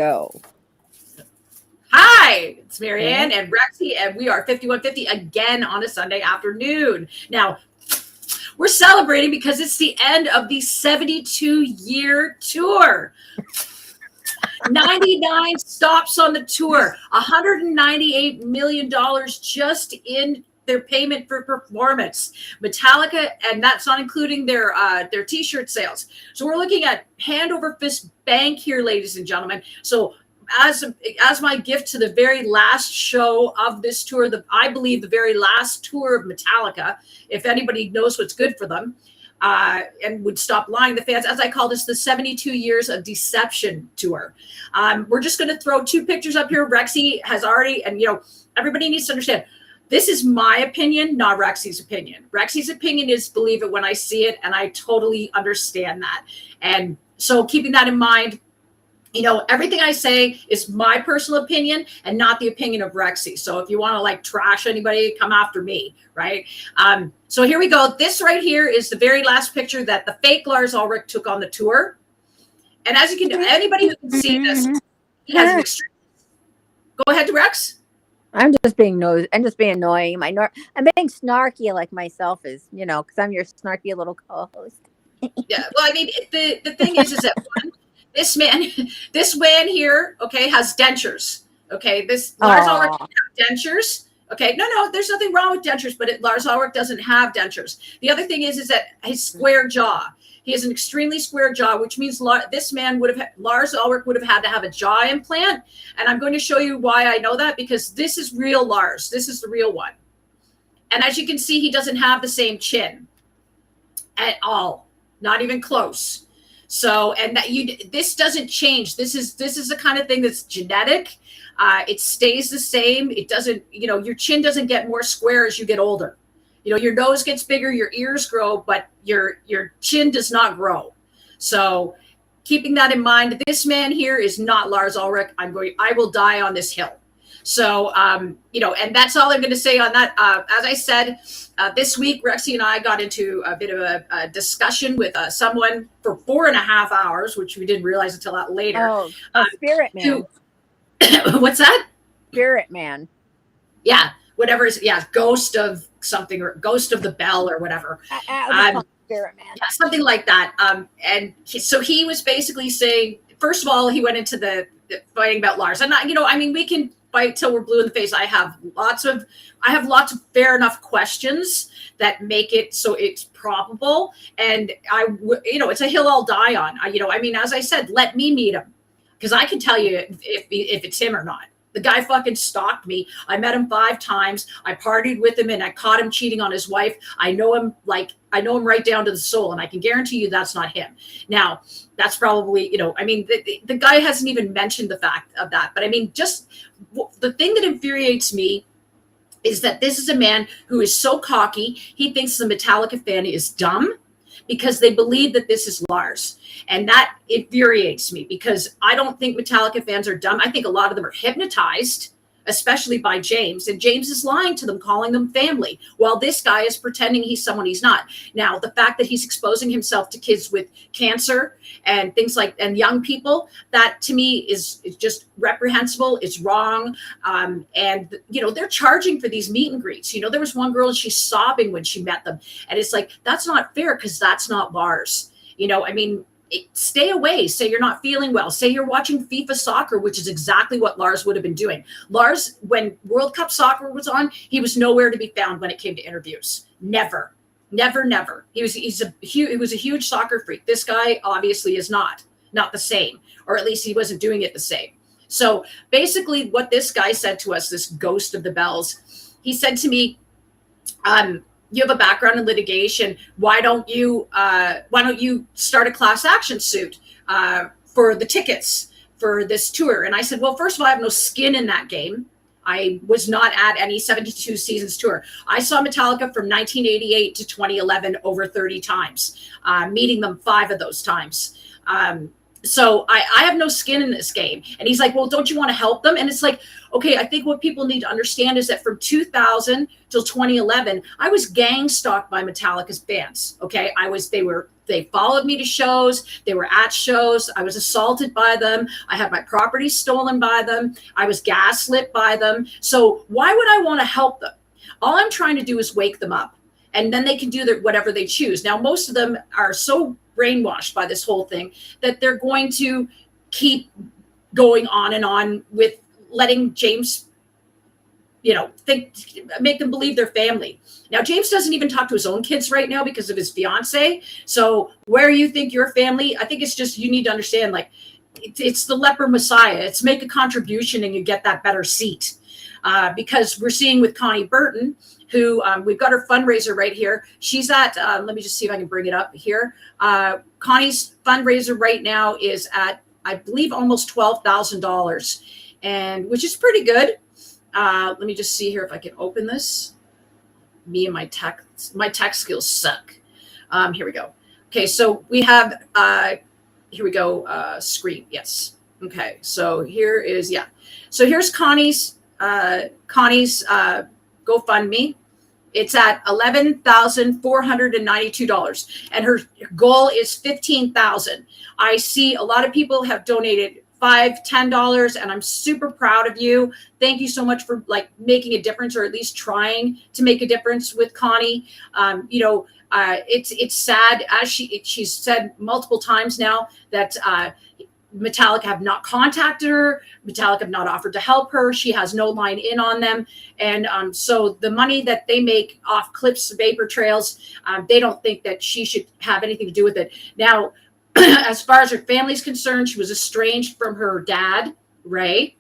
go. Hi, it's Marianne and Rexi, and we are 5150 again on a Sunday afternoon. Now, we're celebrating because it's the end of the 72-year tour. 99 stops on the tour, $198 million just in their payment for performance. Metallica, and that's not including their t-shirt sales. So we're looking at hand over fist bank here, ladies and gentlemen. So as my gift to the very last show of this tour, I believe the very last tour of Metallica, if anybody knows what's good for them, and would stop lying to fans, as I call this, the 72 Years of Deception tour. We're just going to throw two pictures up here. Rexi has already, and everybody needs to understand, this is my opinion, not Rexi's opinion. Rexi's opinion is believe it when I see it, and I totally understand that. And so keeping that in mind, everything I say is my personal opinion and not the opinion of Rexi. So if you want to trash anybody, come after me, right? So here we go. This right here is the very last picture that the fake Lars Ulrich took on the tour. And as you can do, anybody who can see this, he has an extreme. Go ahead, Rex. I'm just being nosy. I'm just being annoying. I'm being snarky like myself is, because I'm your snarky little co-host. Yeah. Well, I mean, the thing is that one, this man here, okay, has dentures. Okay, this Lars Ulrich has dentures. Okay, no, there's nothing wrong with dentures, but Lars Ulrich doesn't have dentures. The other thing is that his square jaw. He has an extremely square jaw, which means this man Lars Ulrich would have had to have a jaw implant. And I'm going to show you why I know that, because this is real Lars. This is the real one. And as you can see, he doesn't have the same chin at all, not even close. So, and this doesn't change. This is the kind of thing that's genetic. It stays the same. It doesn't, your chin doesn't get more square as you get older. Your nose gets bigger, your ears grow, but your chin does not grow. So keeping that in mind, this man here is not Lars Ulrich. I will die on this hill. So, and that's all I'm going to say on that. As I said, this week, Rexi and I got into a bit of a discussion with someone for 4.5 hours, which we didn't realize until that later. Oh, Spirit Man. What's that? Spirit Man. Yeah, whatever is, ghost of something, or ghost of the bell, or whatever. Spirit Man. Yeah, something like that. And so he was basically saying, first of all, he went into the fighting about Lars. And we can fight till we're blue in the face. I have lots of fair enough questions that make it so it's probable. And it's a hill I'll die on. As I said, let me meet him, because I can tell you if it's him or not. The guy fucking stalked me. I met him 5 times. I partied with him, and I caught him cheating on his wife. I know him right down to the soul, and I can guarantee you that's not him. Now, that's probably, the guy hasn't even mentioned the fact of that. But just the thing that infuriates me is that this is a man who is so cocky. He thinks the Metallica fan is dumb because they believe that this is Lars. And that infuriates me, because I don't think Metallica fans are dumb. I think a lot of them are hypnotized, especially by James. And James is lying to them, calling them family, while this guy is pretending he's someone he's not. Now, the fact that he's exposing himself to kids with cancer and things and young people, that to me is just reprehensible. It's wrong. And they're charging for these meet and greets. There was one girl, and she's sobbing when she met them. And it's like, that's not fair, because that's not Lars. Stay away. Say you're not feeling well. Say you're watching FIFA soccer, which is exactly what Lars would have been doing. Lars, when World Cup soccer was on, he was nowhere to be found when it came to interviews. Never. He was a huge soccer freak. This guy obviously is not the same, or at least he wasn't doing it the same. So basically, what this guy said to us, this ghost of the bells, he said to me, you have a background in litigation. Why don't you start a class action suit for the tickets for this tour? And I said, well, first of all, I have no skin in that game. I was not at any 72 Seasons tour. I saw Metallica from 1988 to 2011 over 30 times, meeting them 5 of those times. So I have no skin in this game. And he's like, well, don't you want to help them? And it's like, okay, I think what people need to understand is that from 2000 till 2011, I was gang stalked by Metallica's fans. Okay. They were they followed me to shows. They were at shows. I was assaulted by them. I had my property stolen by them. I was gaslit by them. So why would I want to help them? All I'm trying to do is wake them up, and then they can do whatever they choose. Now, most of them are so brainwashed by this whole thing that they're going to keep going on and on with letting James, make them believe they're family. Now, James doesn't even talk to his own kids right now because of his fiance. So where you think you're family, I think it's just, you need to understand, like, it's the leper messiah. It's make a contribution and you get that better seat. Because we're seeing with Connie Burton, who we've got her fundraiser right here. She's at, let me just see if I can bring it up here. Connie's fundraiser right now is at, I believe, almost $12,000, and which is pretty good. Let me just see here if I can open this. Me and my tech skills suck. Here we go. Okay, so we have, here we go, screen, yes. Okay, so here is, so here's Connie's GoFundMe. It's at $11,492, and her goal is $15,000. I see a lot of people have donated $5, $10, and I'm super proud of you. Thank you so much for making a difference, or at least trying to make a difference with Connie. It's sad, as she's said multiple times now, that Metallica have not contacted her. Metallica have not offered to help her. She has no line in on them. And so the money that they make off clips, vapor trails, they don't think that she should have anything to do with it. Now, as far as her family's concerned, she was estranged from her dad, Ray,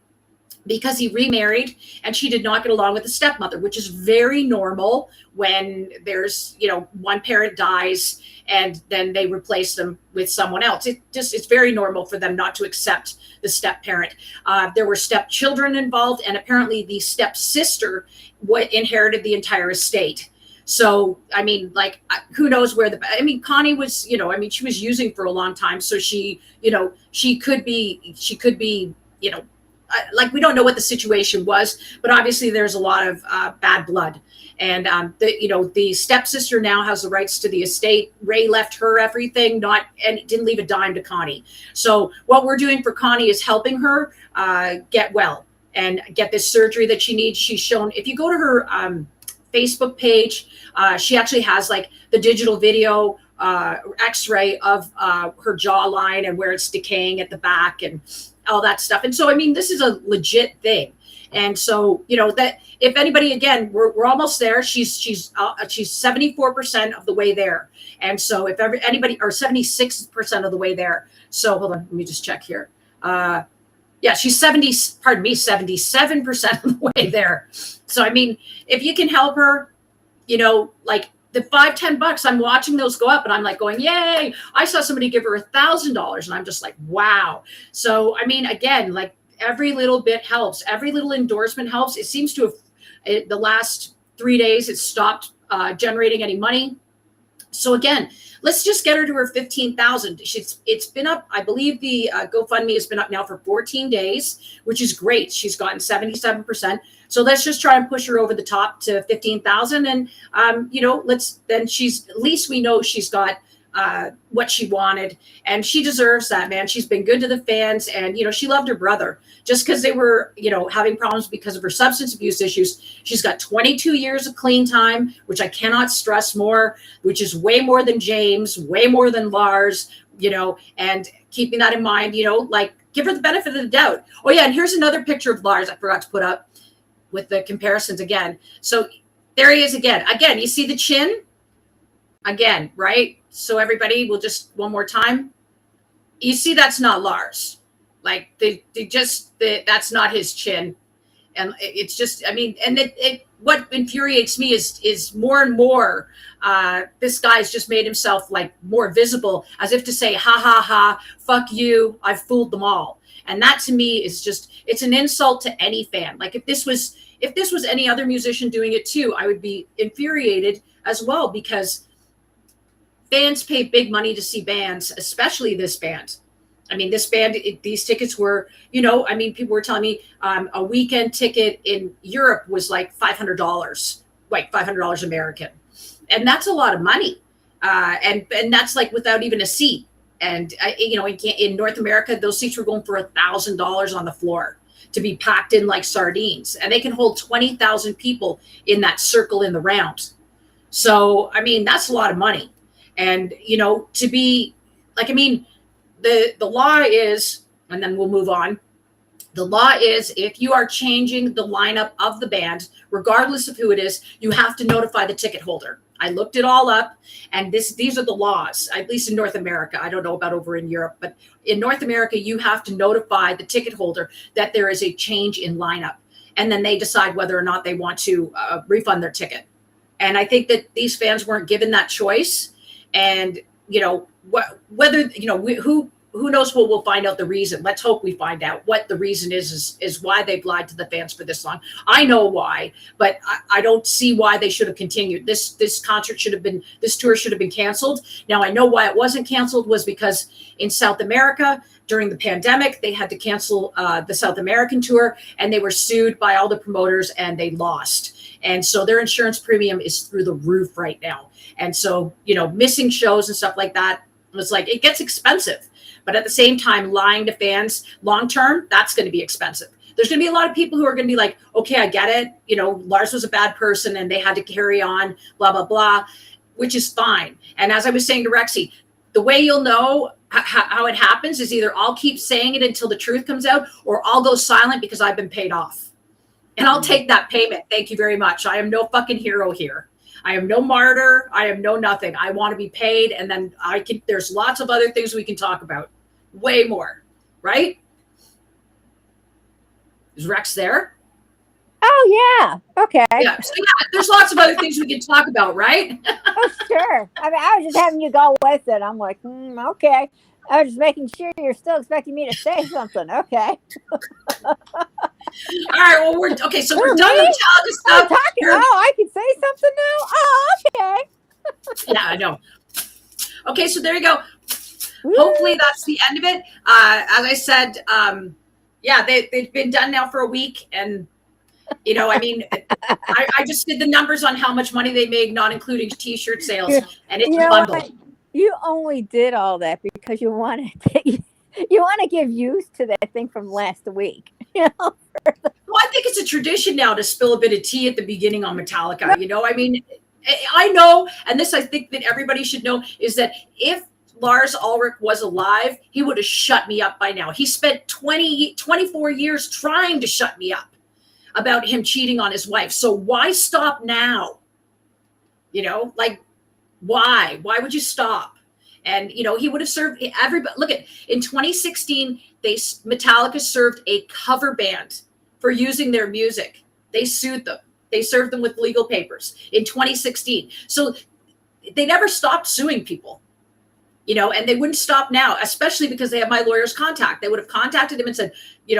because he remarried, and she did not get along with the stepmother, which is very normal when there's, one parent dies and then they replace them with someone else. It's very normal for them not to accept the step parent. There were stepchildren involved, and apparently the stepsister inherited the entire estate. So, I mean, who knows where Connie was, she was using for a long time. So she could be, we don't know what the situation was, but obviously there's a lot of bad blood. And, the stepsister now has the rights to the estate. Ray left her everything, and didn't leave a dime to Connie. So what we're doing for Connie is helping her get well and get this surgery that she needs. She's shown, if you go to her Facebook page, she actually has the digital video x-ray of her jawline and where it's decaying at the back and all that stuff. And so, this is a legit thing. And so, that if anybody, again, we're almost there. She's 74% of the way there. And so if anybody, or 76% of the way there. So hold on, let me just check here. She's 77% of the way there. So, if you can help her, the $5, $10, I'm watching those go up and I'm going, yay. I saw somebody give her $1,000 and I'm just like, wow. So, again, every little bit helps. Every little endorsement helps. It seems to have, the last 3 days, it stopped generating any money. So again, let's just get her to her 15,000. It's been up. I believe the GoFundMe has been up now for 14 days, which is great. She's gotten 77%. So let's just try and push her over the top to 15,000. And, at least we know she's got what she wanted, and she deserves that, man. She's been good to the fans, and she loved her brother. Just because they were having problems because of her substance abuse issues, she's got 22 years of clean time, which I cannot stress more, which is way more than James, way more than Lars, and keeping that in mind, give her the benefit of the doubt. Oh yeah, and here's another picture of Lars I forgot to put up with the comparisons again. So there he is again. You see the chin again, right? So everybody will just one more time. You see, that's not Lars. That's not his chin. And it's just, what infuriates me is more and more, this guy's just made himself more visible, as if to say, ha, ha, ha, fuck you. I've fooled them all. And that to me is just, it's an insult to any fan. If this was any other musician doing it too, I would be infuriated as well, because fans pay big money to see bands, especially this band. This band, these tickets were, people were telling me a weekend ticket in Europe was $500, $500 American. And that's a lot of money. And that's like without even a seat. And in North America, those seats were going for $1,000 on the floor to be packed in like sardines, and they can hold 20,000 people in that circle in the round. So I mean, that's a lot of money. And to be like, I mean, the law is, and then we'll move on. The law is, if you are changing the lineup of the band, regardless of who it is, you have to notify the ticket holder. I looked it all up, and these are the laws, at least in North America. I don't know about over in Europe, but in North America, you have to notify the ticket holder that there is a change in lineup, and then they decide whether or not they want to refund their ticket. And I think that these fans weren't given that choice, and whether who knows what we'll find out the reason. Let's hope we find out what the reason is why they've lied to the fans for this long. I know why, but I don't see why they should have continued. This tour should have been canceled. Now I know why it wasn't canceled was because in South America during the pandemic, they had to cancel the South American tour, and they were sued by all the promoters and they lost. And so their insurance premium is through the roof right now. And so, missing shows and stuff like that was like, it gets expensive. But at the same time, lying to fans long term, that's going to be expensive. There's going to be a lot of people who are going to be like, okay, I get it. Lars was a bad person and they had to carry on, blah, blah, blah, which is fine. And as I was saying to Rexi, the way you'll know how it happens is either I'll keep saying it until the truth comes out, or I'll go silent because I've been paid off. And I'll take that payment. Thank you very much. I am no fucking hero here. I am no martyr. I am no nothing. I want to be paid. And then there's lots of other things we can talk about. Way more. Right? Is Rex there? Oh, yeah. Okay. Yeah. So, yeah, there's lots of other things we can talk about, right? Oh, sure. I mean, I was just having you go with it. I'm like, okay. I was just making sure you're still expecting me to say something. Okay. All right. Well, so we're done with Metallica stuff. I can say something now? Oh, okay. Yeah, I know. Okay, so there you go. Woo. Hopefully that's the end of it. As I said, they've been done now for a week. And, I mean, I just did the numbers on how much money they made, not including T-shirt sales. And it's a bundle. You only did all that because you want to give use to that thing from last week. Well, I think it's a tradition now to spill a bit of tea at the beginning on Metallica. I mean, I know, and this I think that everybody should know, is that if Lars Ulrich was alive, he would have shut me up by now. He spent 24 years trying to shut me up about him cheating on his wife. So why stop now? Why? Why would you stop? And, he would have served everybody. Look in 2016, Metallica served a cover band for using their music. They sued them. They served them with legal papers in 2016. So they never stopped suing people, and they wouldn't stop now, especially because they have my lawyer's contact. They would have contacted him and said,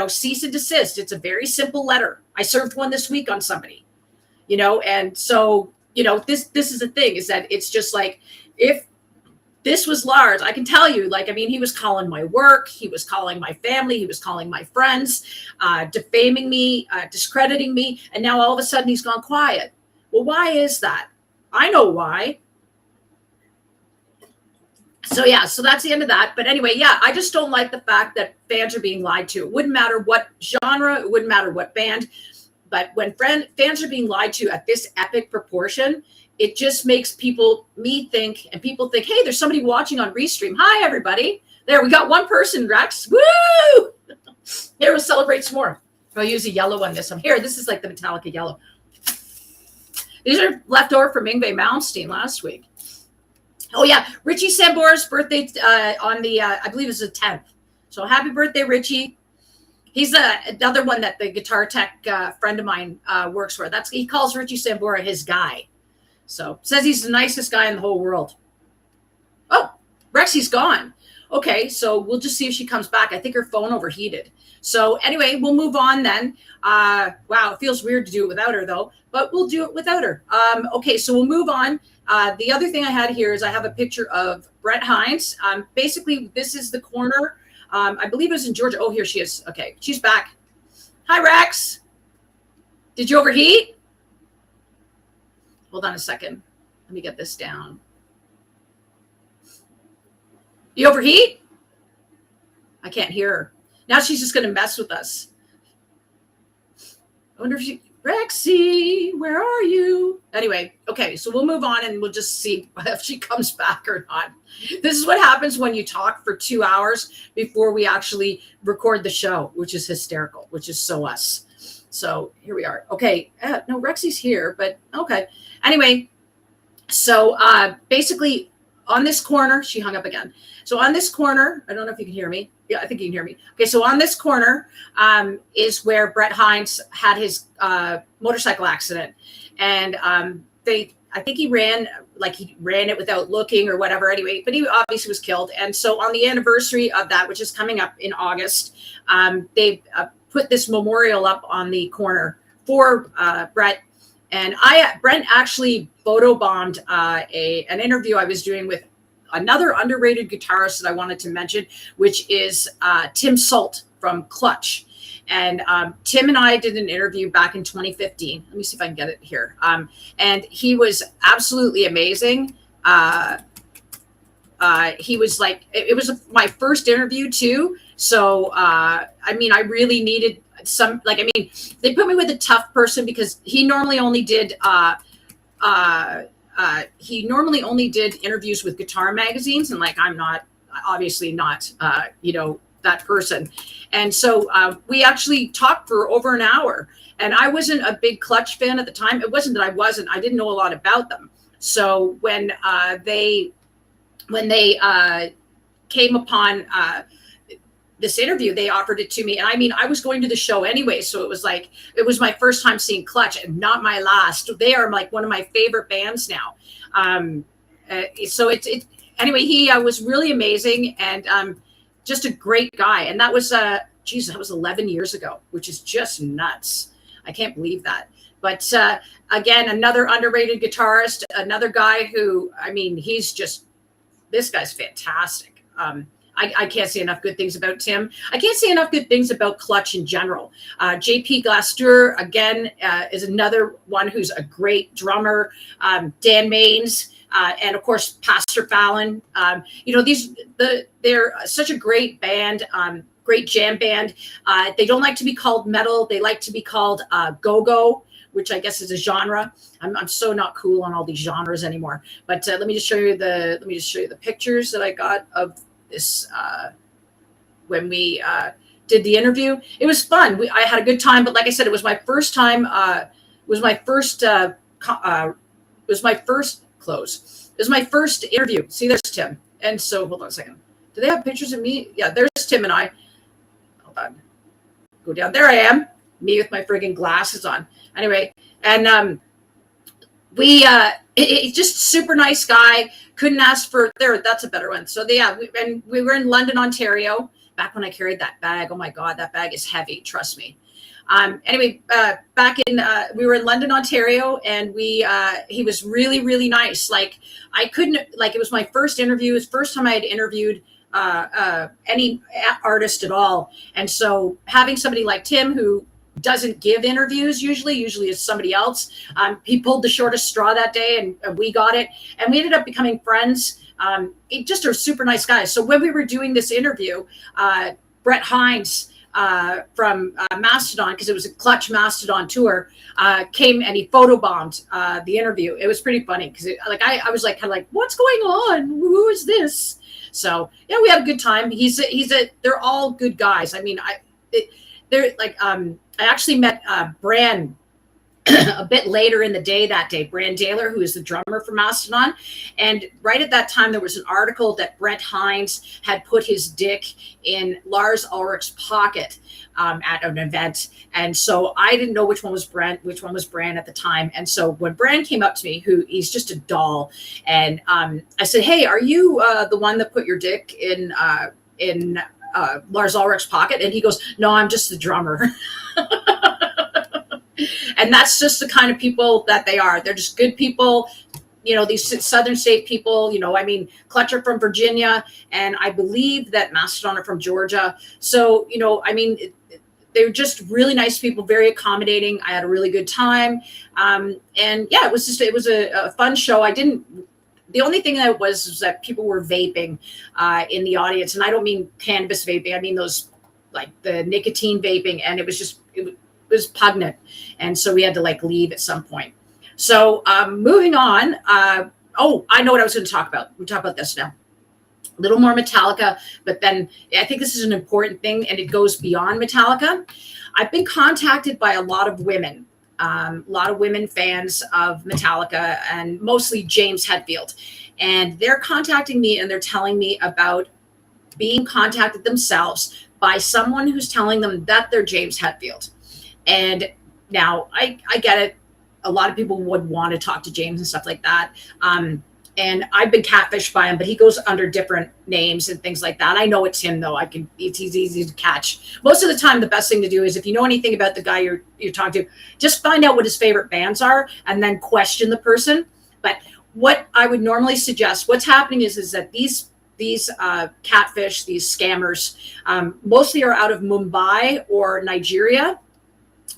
cease and desist. It's a very simple letter. I served one this week on somebody, and so, this is the thing, is that it's just like, if this was Lars, I can tell you, he was calling my work, he was calling my family, he was calling my friends, defaming me, discrediting me, and now all of a sudden he's gone quiet. Well, why is that? I know why. So that's the end of that. But anyway, I just don't like the fact that fans are being lied to. It wouldn't matter what genre, it wouldn't matter what band, but when fans are being lied to at this epic proportion, it just makes people think, hey, there's somebody watching on Restream. Hi, everybody. There, we got one person, Rex. Woo! Here, we'll celebrate some more. I'll use a yellow on this one. Here, this is like the Metallica yellow. These are left over from Yngwie Malmsteen last week. Oh, yeah. Richie Sambora's birthday on the, I believe it's the 10th. So happy birthday, Richie. He's another one that the guitar tech friend of mine works for. He calls Richie Sambora his guy. So says he's the nicest guy in the whole world. Oh, Rexi's gone. Okay, so we'll just see if she comes back. I think her phone overheated. So anyway, we'll move on then. Wow, it feels weird to do it without her though, but we'll do it without her. Okay, so we'll move on. The other thing I had here is I have a picture of Brett Hines. Basically, this is the corner. I believe it was in Georgia. Oh, here she is. Okay, she's back. Hi, Rex. Did you overheat? Hold on a second. Let me get this down. You overheat? I can't hear her. Now she's just going to mess with us. I wonder if Rexi, where are you? Anyway, okay, so we'll move on and we'll just see if she comes back or not. This is what happens when you talk for 2 hours before we actually record the show, which is hysterical, which is so us. So here we are. Okay, no, Rexi's here, but okay. Anyway, so basically on this corner, she hung up again. So on this corner, I don't know if you can hear me. Yeah, I think you can hear me. Okay, so on this corner is where Brett Hines had his motorcycle accident. And I think he ran it without looking or whatever anyway, but he obviously was killed. And so on the anniversary of that, which is coming up in August, they put this memorial up on the corner for Brett. And Brent actually photobombed an interview I was doing with another underrated guitarist that I wanted to mention, which is Tim Salt from Clutch. And Tim and I did an interview back in 2015. Let me see if I can get it here. And he was absolutely amazing. He was like, it was my first interview too. So, I mean, I really needed some, like, I mean, they put me with a tough person because he normally only did interviews with guitar magazines. And like, I'm not, obviously not, that person. And so we actually talked for over an hour, and I wasn't a big Clutch fan at the time. It wasn't that I didn't know a lot about them. So when they came upon this interview, they offered it to me. And I mean, I was going to the show anyway. So it was my first time seeing Clutch, and not my last. They are like one of my favorite bands now. So anyway, he was really amazing, and just a great guy. And that was, that was 11 years ago, which is just nuts. I can't believe that. But again, another underrated guitarist, another guy who, I mean, this guy's fantastic. I can't say enough good things about Tim. I can't say enough good things about Clutch in general. JP Glaster, again, is another one who's a great drummer. Dan Maines, and of course, Pastor Fallon. They're such a great band, great jam band. They don't like to be called metal. They like to be called go-go, which I guess is a genre. I'm so not cool on all these genres anymore. But let me just show you the pictures that I got of this when we did the interview. It was fun. I had a good time, but like I said, it was my first time. It was my first interview. See, there's Tim. And so, hold on a second. Do they have pictures of me? Yeah, there's Tim and I. Hold on. Go down. There I am. Me with my friggin' glasses on. Anyway, and he's just super nice guy. Couldn't ask for there. That's a better one. So we were in London, Ontario, back when I carried that bag. Oh my God, that bag is heavy. Trust me. Anyway, we were in London, Ontario, and he was really, really nice. Like, it was my first interview. It was the first time I had interviewed any artist at all. And so having somebody like Tim, who doesn't give interviews usually is somebody else. He pulled the shortest straw that day, and we got it, and we ended up becoming friends. Just a super nice guy. So when we were doing this interview, Brett Hines from Mastodon, because it was a Clutch Mastodon tour, came and he photobombed the interview. It was pretty funny because I was like, kind of like, what's going on? Who is this? So yeah, we had a good time. They're all good guys. I mean, I actually met Bran a bit later in the day that day, Bran Daler, who is the drummer for Mastodon. And right at that time, there was an article that Brett Hines had put his dick in Lars Ulrich's pocket at an event. And so I didn't know which one was Bran at the time. And so when Bran came up to me, he's just a doll, and I said, hey, are you the one that put your dick in Lars Ulrich's pocket? And he goes, no, I'm just the drummer. And that's just the kind of people that they are. They're just good people. These Southern state people, I mean, Clutch are from Virginia, and I believe that Mastodon are from Georgia. So, I mean, they're just really nice people, very accommodating. I had a really good time. And yeah, it was a fun show. the only thing that was that people were vaping in the audience, and I don't mean cannabis vaping. I mean those like the nicotine vaping, and it was pungent, and so we had to like leave at some point. So moving on. Oh, I know what I was going to talk about. We'll talk about this now. A little more Metallica, but then I think this is an important thing, and it goes beyond Metallica. I've been contacted by a lot of women fans of Metallica, and mostly James Hetfield. And they're contacting me and they're telling me about being contacted themselves by someone who's telling them that they're James Hetfield. And now I get it. A lot of people would want to talk to James and stuff like that. And I've been catfished by him, but he goes under different names and things like that. I know it's him though. He's easy to catch. Most of the time, the best thing to do is if you know anything about the guy you're talking to, just find out what his favorite bands are and then question the person. But what I would normally suggest, what's happening is that these catfish, these scammers, mostly are out of Mumbai or Nigeria.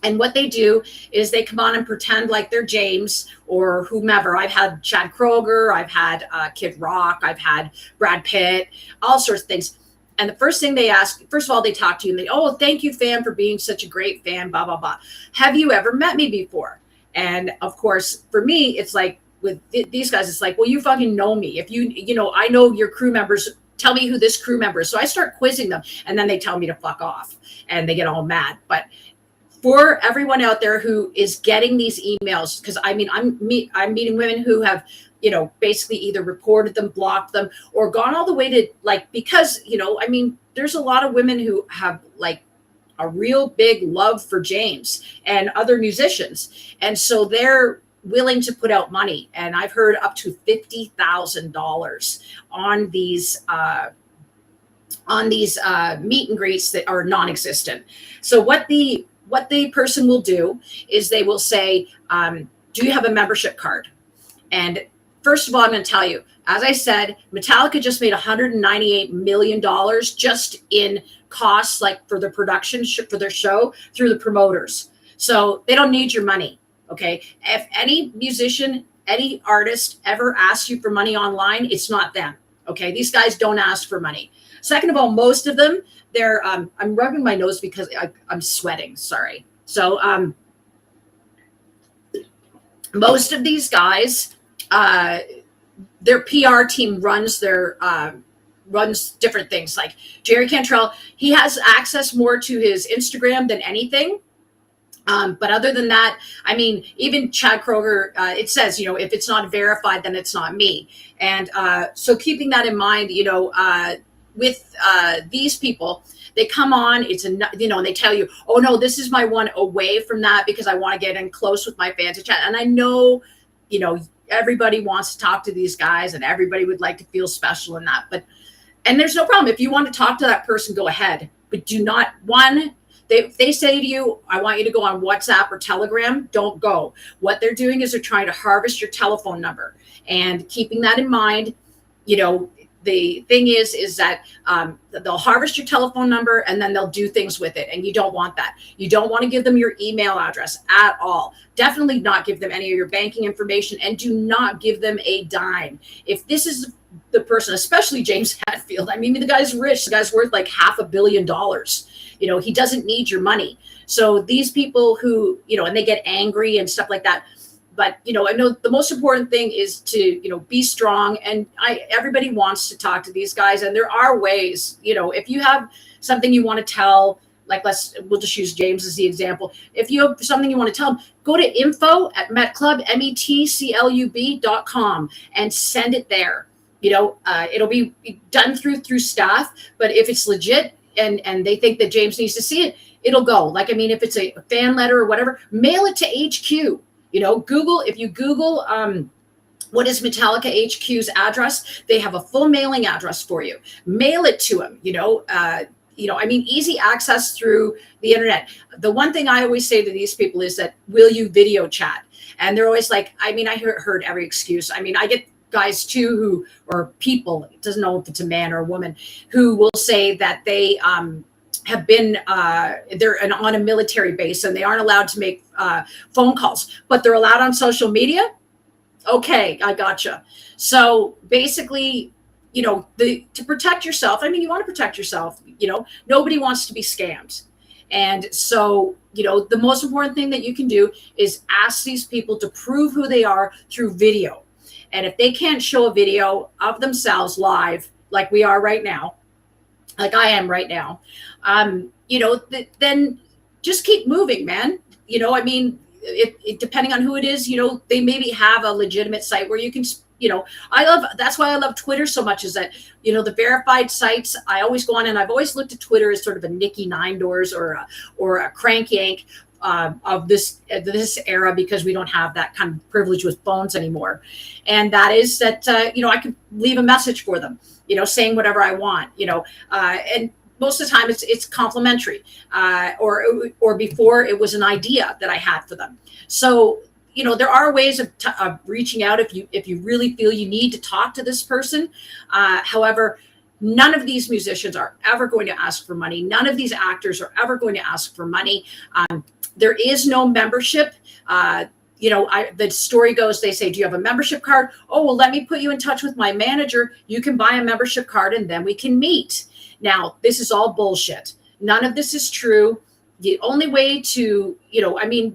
And what they do is they come on and pretend like they're James or whomever. I've had Chad Kroeger, I've had Kid Rock, I've had Brad Pitt, all sorts of things. And the first thing they ask, first of all, they talk to you and they, oh, thank you, fan, for being such a great fan, blah, blah, blah. Have you ever met me before? And of course, for me, it's like with these guys, it's like, well, you fucking know me. If you know, I know your crew members. Tell me who this crew member is. So I start quizzing them and then they tell me to fuck off and they get all mad. But for everyone out there who is getting these emails, because I mean, I'm meeting women who have, you know, basically either reported them, blocked them, or gone all the way to like, because, you know, I mean, there's a lot of women who have like a real big love for James and other musicians. And so they're willing to put out money. And I've heard up to $50,000 on these meet and greets that are non-existent. So what the person will do is they will say, do you have a membership card? And first of all, I'm going to tell you, as I said, Metallica just made $198 million just in costs, like for the production for their show through the promoters. So they don't need your money. Okay. If any musician, any artist ever asks you for money online, it's not them. Okay. These guys don't ask for money. Second of all, most of them, they're, I'm rubbing my nose because I'm sweating. Sorry. So, most of these guys, their PR team runs different things. Like Jerry Cantrell, he has access more to his Instagram than anything. But other than that, I mean, even Chad Kroeger, it says, you know, if it's not verified, then it's not me. And so keeping that in mind, you know, with these people, they come on, it's a, you know, and they tell you, oh no, this is my one away from that because I want to get in close with my fans to chat. And I know, you know, everybody wants to talk to these guys and everybody would like to feel special in that. But, and there's no problem. If you want to talk to that person, go ahead. But do not, if they say to you, I want you to go on WhatsApp or Telegram, don't go. What they're doing is they're trying to harvest your telephone number. And keeping that in mind, you know, the thing is that they'll harvest your telephone number and then they'll do things with it. And you don't want that. You don't want to give them your email address at all. Definitely not give them any of your banking information and do not give them a dime. If this is the person, especially James Hetfield, I mean, the guy's rich. The guy's worth like $500 million. You know, he doesn't need your money. So these people who, you know, and they get angry and stuff like that. But, you know, I know the most important thing is to, you know, be strong. And everybody wants to talk to these guys. And there are ways, you know, if you have something you want to tell, like we'll just use James as the example. If you have something you want to tell them, go to info@metclub, metclub.com and send it there. You know, it'll be done through staff. But if it's legit and they think that James needs to see it, it'll go. Like, I mean, if it's a fan letter or whatever, mail it to HQ. You know, if you Google what is Metallica HQ's address, they have a full mailing address for you. Mail it to them, you know, I mean, easy access through the internet. The one thing I always say to these people is that, will you video chat? And they're always like, I mean, I heard every excuse. I mean, I get guys too or people, it doesn't know if it's a man or a woman, who will say that they have been they're on a military base and they aren't allowed to make phone calls, but they're allowed on social media. Okay, I gotcha. So basically, to protect yourself, I mean, you want to protect yourself, nobody wants to be scammed. And so, the most important thing that you can do is ask these people to prove who they are through video. And if they can't show a video of themselves live, like we are right now, like I am right now, then just keep moving, man. I mean, depending on who it is, they maybe have a legitimate site where you can, that's why I love Twitter so much, is that, the verified sites, I always go on, and I've always looked at Twitter as sort of a Nikki Nine Doors or a Crank Yank of this era, because we don't have that kind of privilege with phones anymore. And that is that, I can leave a message for them, saying whatever I want, and most of the time it's complimentary, or before it was an idea that I had for them. So, there are ways of reaching out if you really feel you need to talk to this person. However, none of these musicians are ever going to ask for money. None of these actors are ever going to ask for money. There is no membership. The story goes, they say, do you have a membership card? Oh, well, let me put you in touch with my manager. You can buy a membership card and then we can meet. Now, this is all bullshit. None of this is true. The only way to,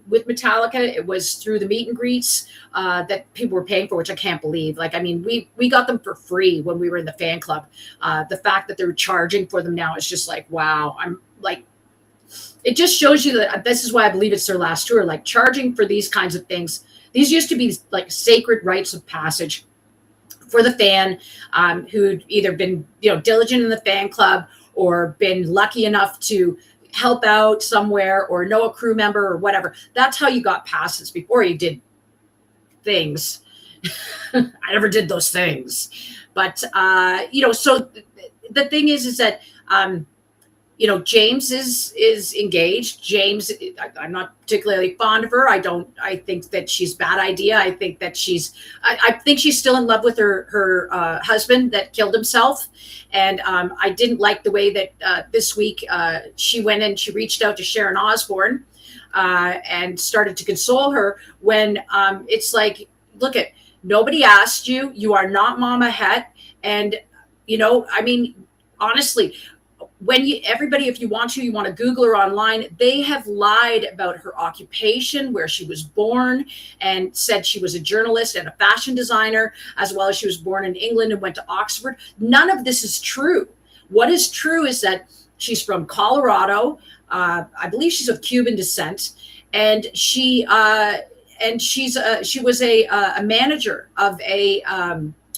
with Metallica, it was through the meet and greets that people were paying for, which I can't believe. Like, I mean, we got them for free when we were in the fan club. The fact that they're charging for them now is just like, wow. I'm like, it just shows you that this is why I believe it's their last tour, like charging for these kinds of things. These used to be like sacred rites of passage for the fan, who'd either been, diligent in the fan club or been lucky enough to help out somewhere or know a crew member or whatever. That's how you got passes before you did things. I never did those things. But, so the thing is that, James is engaged. James, I'm not particularly fond of her. I think that she's a bad idea. I think that I think she's still in love with her husband that killed himself. And I didn't like the way that this week she went and she reached out to Sharon Osbourne and started to console her when it's like, look, nobody asked you. You are not Mama Het. And, I mean, honestly, if you want to Google her online, they have lied about her occupation, where she was born, and said she was a journalist and a fashion designer, as well as she was born in England and went to Oxford. None of this is true. What is true is that she's from Colorado. I believe she's of Cuban descent, and she was a manager of a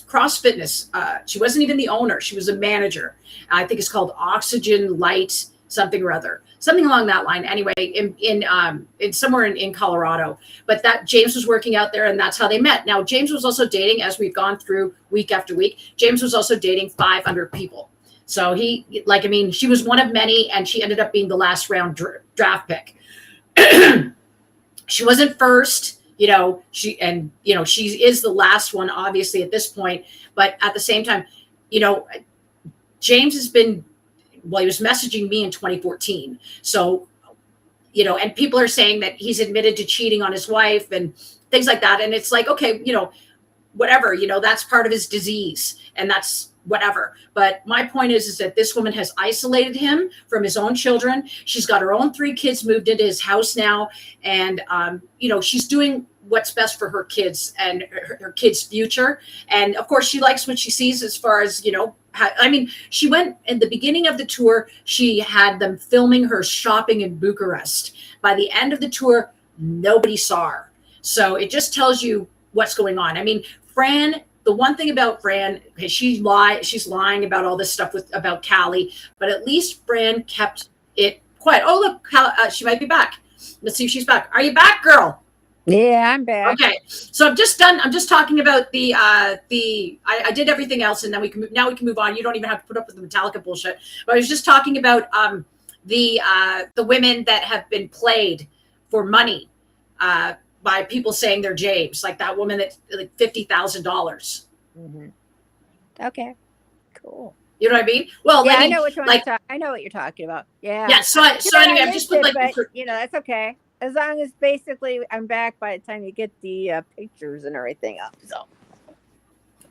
cross fitness. She wasn't even the owner. She was a manager. I think it's called Oxygen Light, something or other, something along that line. Anyway, in somewhere in Colorado. But that James was working out there, and that's how they met. Now, James was also dating, as we've gone through week after week. James was also dating 500 people. So she was one of many, and she ended up being the last round draft pick. She wasn't first. She is the last one, obviously, at this point. But at the same time, James has been, he was messaging me in 2014. So, and people are saying that he's admitted to cheating on his wife and things like that. And it's like, okay, whatever, that's part of his disease, and that's whatever. But my point is that this woman has isolated him from his own children. She's got her own 3 kids moved into his house now. And, she's doing what's best for her kids and her kids' future. And of course, she likes what she sees as far as, she went in the beginning of the tour, she had them filming her shopping in Bucharest. By the end of the tour, nobody saw her. So it just tells you what's going on. I mean, Fran, the one thing about Fran, she's lying about all this stuff about Callie, but at least Fran kept it quiet. Oh, look, she might be back. Let's see if she's back. Are you back, girl? Yeah, I'm back. Okay, so I'm just done. I'm just talking about I did everything else, and then we can move on. You don't even have to put up with the Metallica bullshit. But I was just talking about the women that have been played for money by people saying they're James, like that woman that like $50,000. Mm-hmm. Okay, cool. You know what I mean? Well, yeah, I know which one. I know what you're talking about. Yeah. Yeah. So anyway, I'm just put like, but, that's okay. as long as basically I'm back by the time you get the pictures and everything up. So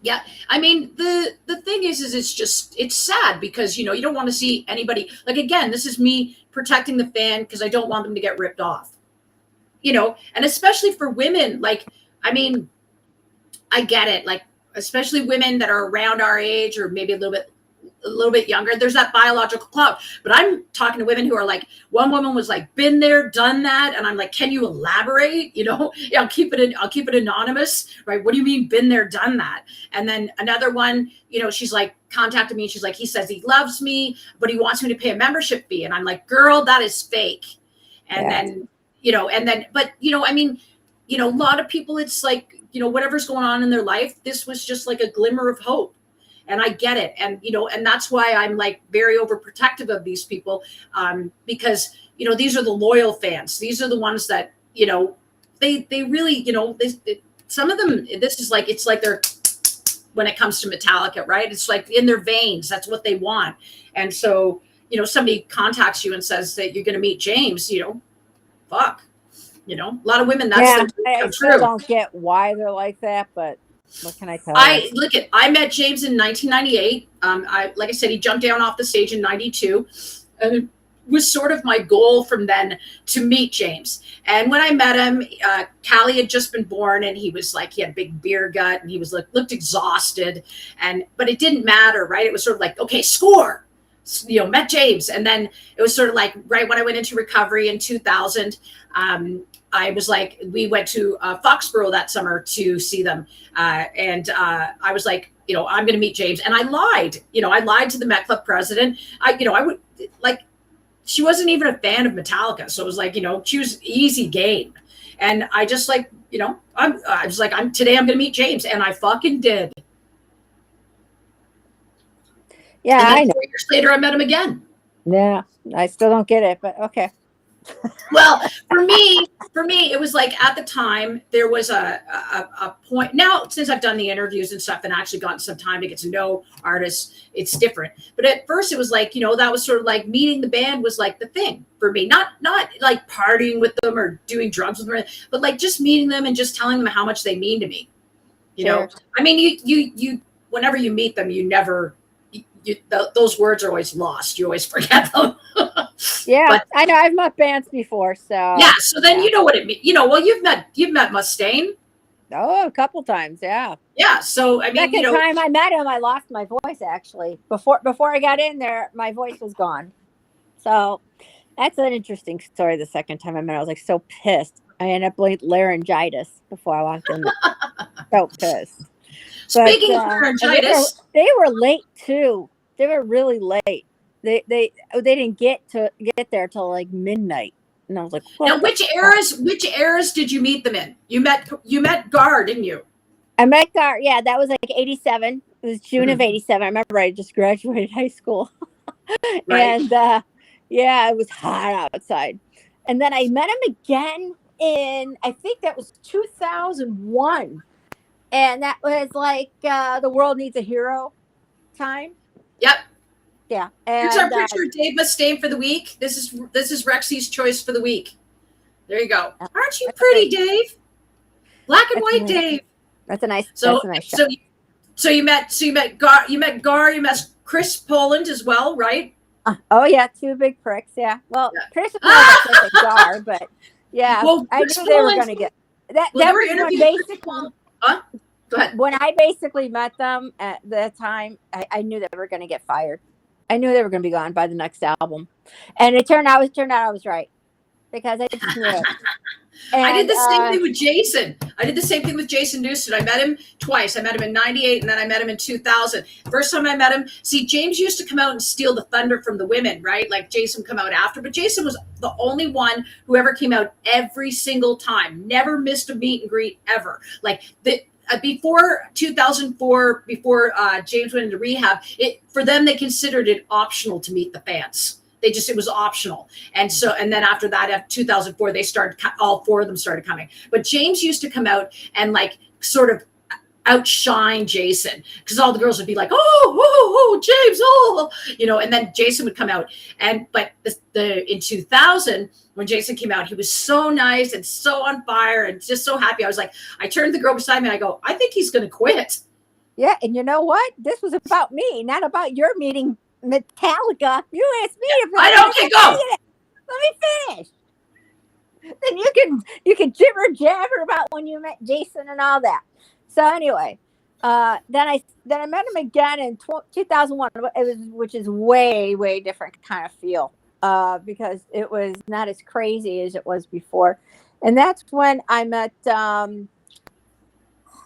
Yeah, I mean the thing is it's sad because you know you don't want to see anybody like again. This is me protecting the fan because I don't want them to get ripped off. You know, and especially for women, like I mean, I get it, like especially women that are around our age or maybe a little bit younger, there's that biological clock. But I'm talking to women who are like, one woman was like, been there, done that. And I'm like, can you elaborate? You know, yeah, I'll keep it anonymous, right? What do you mean been there, done that? And then another one, you know, she's like contacted me and she's like, he says he loves me, but he wants me to pay a membership fee. And I'm like, girl, that is fake. And then, you know, but you know, I mean, you know, a lot of people, it's like, you know, whatever's going on in their life, this was just like a glimmer of hope. And I get it. And, you know, and that's why I'm like very overprotective of these people because, you know, these are the loyal fans. These are the ones that, you know, they really, you know, some of them, this is like, it's like they're, when it comes to Metallica, right? It's like in their veins. That's what they want. And so, you know, somebody contacts you and says that you're going to meet James, you know, fuck, you know, a lot of women, that's their dream come still true. don't get why they're like that, but what can I tell you? I met James in 1998. Like I said, he jumped down off the stage in 92. And it was sort of my goal from then to meet James. And when I met him, Callie had just been born and he was like, he had a big beer gut and he was looked exhausted. But it didn't matter, right? It was sort of like, okay, score, you know, met James. And then it was sort of like right when I went into recovery in 2000, I was like, we went to Foxborough that summer to see them. I was like, you know, I'm going to meet James. And I lied, you know, I lied to the Met Club president. I would like, she wasn't even a fan of Metallica. So it was like, you know, she was easy game. And I just like, you know, I was like, today I'm going to meet James. And I fucking did. Yeah. And then I know. 4 years later, I met him again. Yeah. I still don't get it, but okay. Well, for me, it was like at the time there was a point. Now, since I've done the interviews and stuff and actually gotten some time to get to know artists, it's different. But at first, it was like, you know, that was sort of like meeting the band was like the thing for me. Not like partying with them or doing drugs with them, but like just meeting them and just telling them how much they mean to me. You know, I mean, you whenever you meet them, you never. Those words are always lost. You always forget them. Yeah, but, I know. I've met bands before, so yeah. So then you know what it means. You know, well, you've met Mustaine. Oh, a couple times, yeah. Yeah. So I mean, second time I met him, I lost my voice. Actually, before I got in there, my voice was gone. So that's an interesting story. The second time I met, I was like so pissed. I ended up with laryngitis before I walked in. So pissed. Speaking of laryngitis, they were late too. They were really late. They didn't get there till like midnight, and I was like, what now which eras did you meet them in? You met Gar, didn't you? I met Gar. Yeah, that was like 87. It was June of 87. I remember I just graduated high school, right. And yeah, it was hot outside. And then I met him again in, I think that was 2001. And that was like the World Needs a Hero time. Yep. Yeah. And here's our picture of Dave Mustaine for the week. This is Rexi's choice for the week. There you go. Aren't you pretty, Dave? Black and white, Dave. That's a nice. So shot. So you met Gar. You met Chris Poland as well, right? Oh yeah, two big pricks. Yeah. Well, yeah. Chris Poland was Gar, but yeah, well, I knew they were going to get that. Well, that was basically. Huh? Go ahead. When I basically met them at the time, I knew they were going to get fired. I knew they were going to be gone by the next album, and it turned out I was right because I just knew it. And, I did the same thing with Jason. I did the same thing with Jason Newsted. I met him twice. I met him in 98 and then I met him in 2000. First time I met him, see, James used to come out and steal the thunder from the women, right? Like Jason come out after, but Jason was the only one who ever came out every single time. Never missed a meet and greet ever. Like before 2004, before James went into rehab, for them, they considered it optional to meet the fans. It was optional. And then after that, at 2004, all four of them started coming. But James used to come out and like sort of, outshine Jason, because all the girls would be like, oh, James, oh, and then Jason would come out. But in 2000, when Jason came out, he was so nice and so on fire and just so happy. I was like, I turned to the girl beside me and I go, I think he's going to quit. Yeah, and you know what? This was about me, not about your meeting Metallica. You asked me if I don't. Okay, go. Let me finish. Then you can jibber jabber about when you met Jason and all that. So anyway, then I met him again in 2001, which is way different kind of feel, because it was not as crazy as it was before, and that's when I met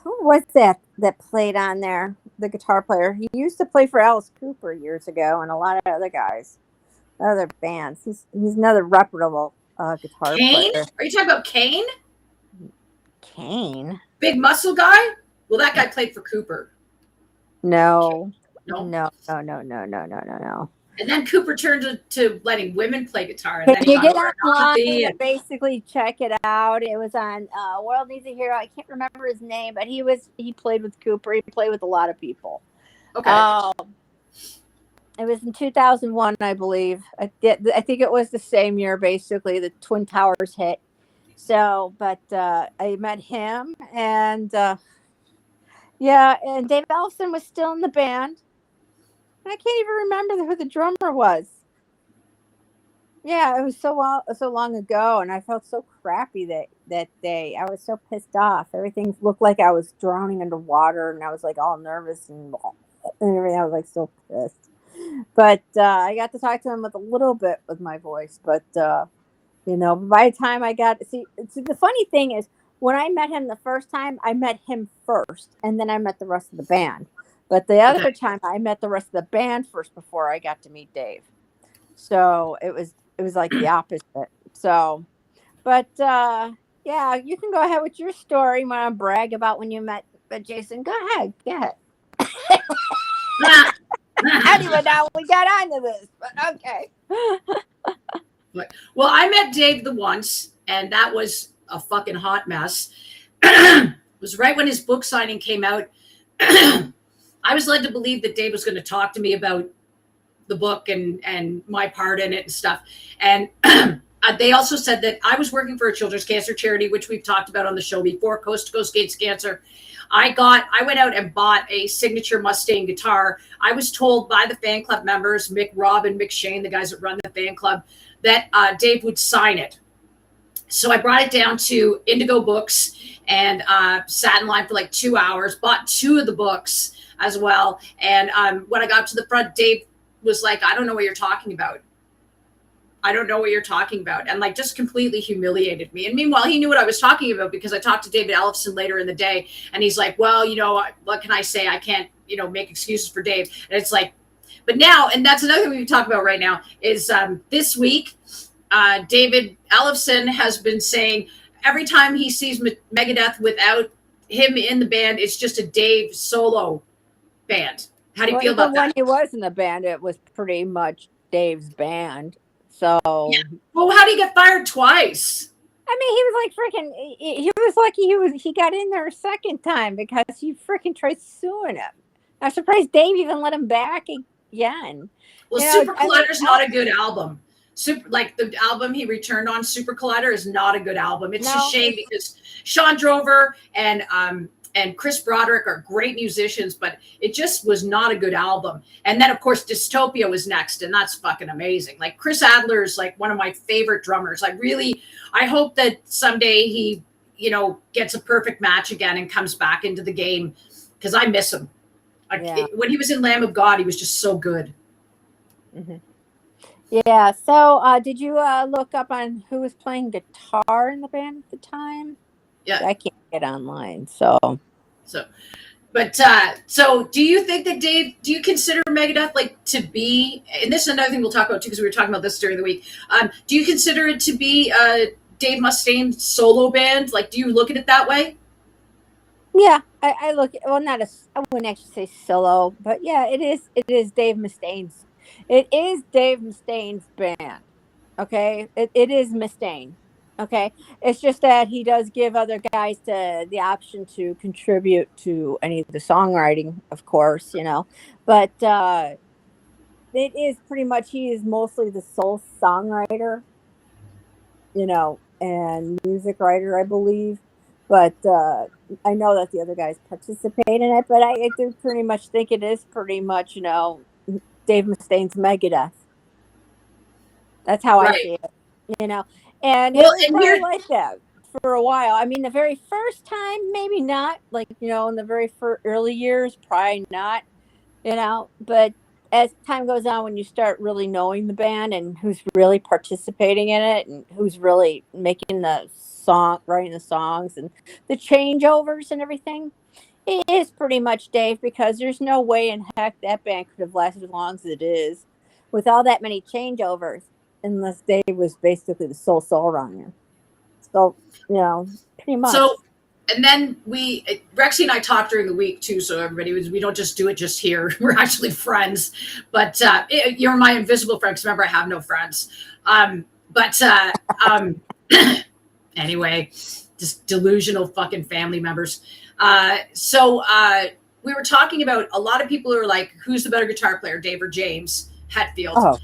who was that played on there? The guitar player. He used to play for Alice Cooper years ago, and a lot of other guys, other bands. He's another reputable guitar Kane? player. Are you talking about Kane? Kane? Big muscle guy? Well, that guy played for Cooper. No. No. No. And then Cooper turned to letting women play guitar. And Can then he you get got online and basically check it out? It was on World Needs a Hero. I can't remember his name, but he played with Cooper. He played with a lot of people. Okay. It was in 2001, I believe. I think it was the same year, basically, the Twin Towers hit. So, but I met him, and and Dave Ellefson was still in the band. I can't even remember who the drummer was. Yeah, it was so long ago, and I felt so crappy that day. I was so pissed off. Everything looked like I was drowning underwater, and I was like all nervous and everything. I was like so pissed. But I got to talk to him with a little bit with my voice. But by the time I got see, the funny thing is, when I met him the first time, I met him first, and then I met the rest of the band. But the other time, I met the rest of the band first before I got to meet Dave. So it was like the opposite. So, but yeah, you can go ahead with your story. You want to brag about when you met Jason? Go ahead. I don't even know we got onto this, but okay. Well, I met Dave once, and that was a fucking hot mess. It was right when his book signing came out. I was led to believe that Dave was going to talk to me about the book and my part in it and stuff. And they also said that I was working for a children's cancer charity, which we've talked about on the show before, Coast to Coast Gates Cancer. I went out and bought a signature Mustang guitar. I was told by the fan club members, Mick, Rob, and Mick Shane, the guys that run the fan club, that Dave would sign it. So I brought it down to Indigo Books and sat in line for like 2 hours, bought 2 of the books as well. And when I got to the front, Dave was like, I don't know what you're talking about. And like just completely humiliated me. And meanwhile, he knew what I was talking about because I talked to David Ellefson later in the day, and he's like, well, what can I say? I can't, make excuses for Dave. And it's like, but now, and that's another thing we can talk about right now is this week, David Ellefson has been saying every time he sees Megadeth without him in the band, it's just a Dave solo band. How do you feel about that? When he was in the band, it was pretty much Dave's band. So, yeah. Well, how did he get fired twice? I mean, he was like freaking. He was lucky he got in there a second time because he freaking tried suing him. I'm surprised Dave even let him back again. Well, Super Collider's not a good album. Like the album he returned on, Super Collider, is not a good album. It's a shame because Sean Drover and Chris Broderick are great musicians, but it just was not a good album. And then, of course, Dystopia was next, and that's fucking amazing. Like, Chris Adler is, like, one of my favorite drummers. I hope that someday he, gets a perfect match again and comes back into the game, because I miss him. When he was in Lamb of God, he was just so good. Mm-hmm. Yeah, so did you look up on who was playing guitar in the band at the time? Yeah, I can't get online. So do you think that Dave? Do you consider Megadeth to be? And this is another thing we'll talk about too, because we were talking about this during the week. Do you consider it to be Dave Mustaine's solo band? Do you look at it that way? Yeah, I look. Well, I wouldn't actually say solo, but yeah, it is. It is Dave Mustaine's. It is Dave Mustaine's band. Okay, it is Mustaine. Okay. It's just that he does give other guys the option to contribute to any of the songwriting, of course, But it is pretty much, he is mostly the sole songwriter, and music writer, I believe. But I know that the other guys participate in it, but I do pretty much think it is pretty much, Dave Mustaine's Megadeth. That's how I Right. see it, and it Well, was and probably here, like that for a while. I mean, the very first time, maybe not, like, in the very early years, probably not, but as time goes on, when you start really knowing the band and who's really participating in it and who's really making the song, writing the songs and the changeovers and everything, it is pretty much Dave, because there's no way in heck that band could have lasted as long as it is with all that many changeovers, unless Dave was basically the sole songwriter. So, pretty much. so, and then Rexy and I talked during the week too. So everybody we don't just do it just here. We're actually friends, but you're my invisible friend. Cause remember, I have no friends. But anyway, just delusional fucking family members. So we were talking about, a lot of people are like, who's the better guitar player, Dave or James Hetfield? Oh,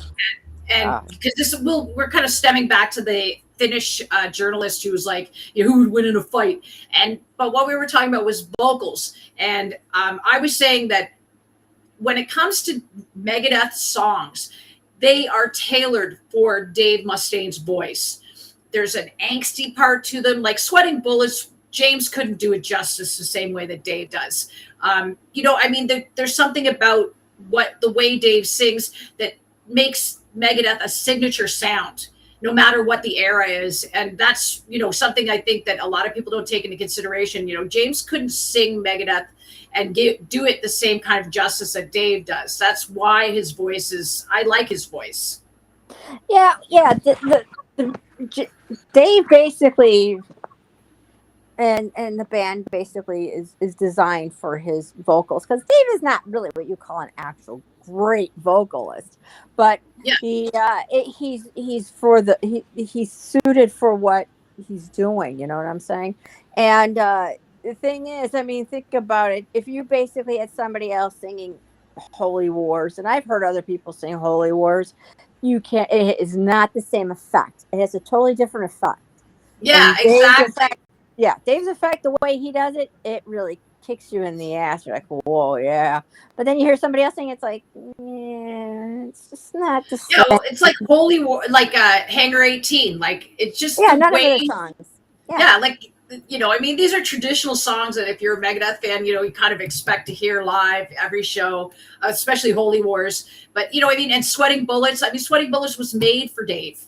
and because we're kind of stemming back to the Finnish journalist who was like, who would win in a fight? But what we were talking about was vocals, and I was saying that when it comes to Megadeth songs, they are tailored for Dave Mustaine's voice. There's an angsty part to them, like Sweating Bullets. James couldn't do it justice the same way that Dave does. There's something about the way Dave sings that makes Megadeth a signature sound, no matter what the era is. And that's, something I think that a lot of people don't take into consideration. James couldn't sing Megadeth and do it the same kind of justice that Dave does. That's why his voice I like his voice. Yeah. Dave basically, and the band basically is designed for his vocals, because Dave is not really what you call an actual great vocalist, but yeah, he's suited for what he's doing. You know what I'm saying? And the thing is, I mean, think about it. If you basically had somebody else singing Holy Wars, and I've heard other people sing Holy Wars, you can't. It is not the same effect. It has a totally different effect. Yeah, exactly. Dave's effect, the way he does it, it really kicks you in the ass. You're like, whoa, yeah. But then you hear somebody else sing, it's like, yeah, it's just not the same. It's like Holy War, like Hangar 18. Like, it's just none way, of their songs. These are traditional songs that if you're a Megadeth fan, you kind of expect to hear live every show, especially Holy Wars. But, and Sweating Bullets. Sweating Bullets was made for Dave.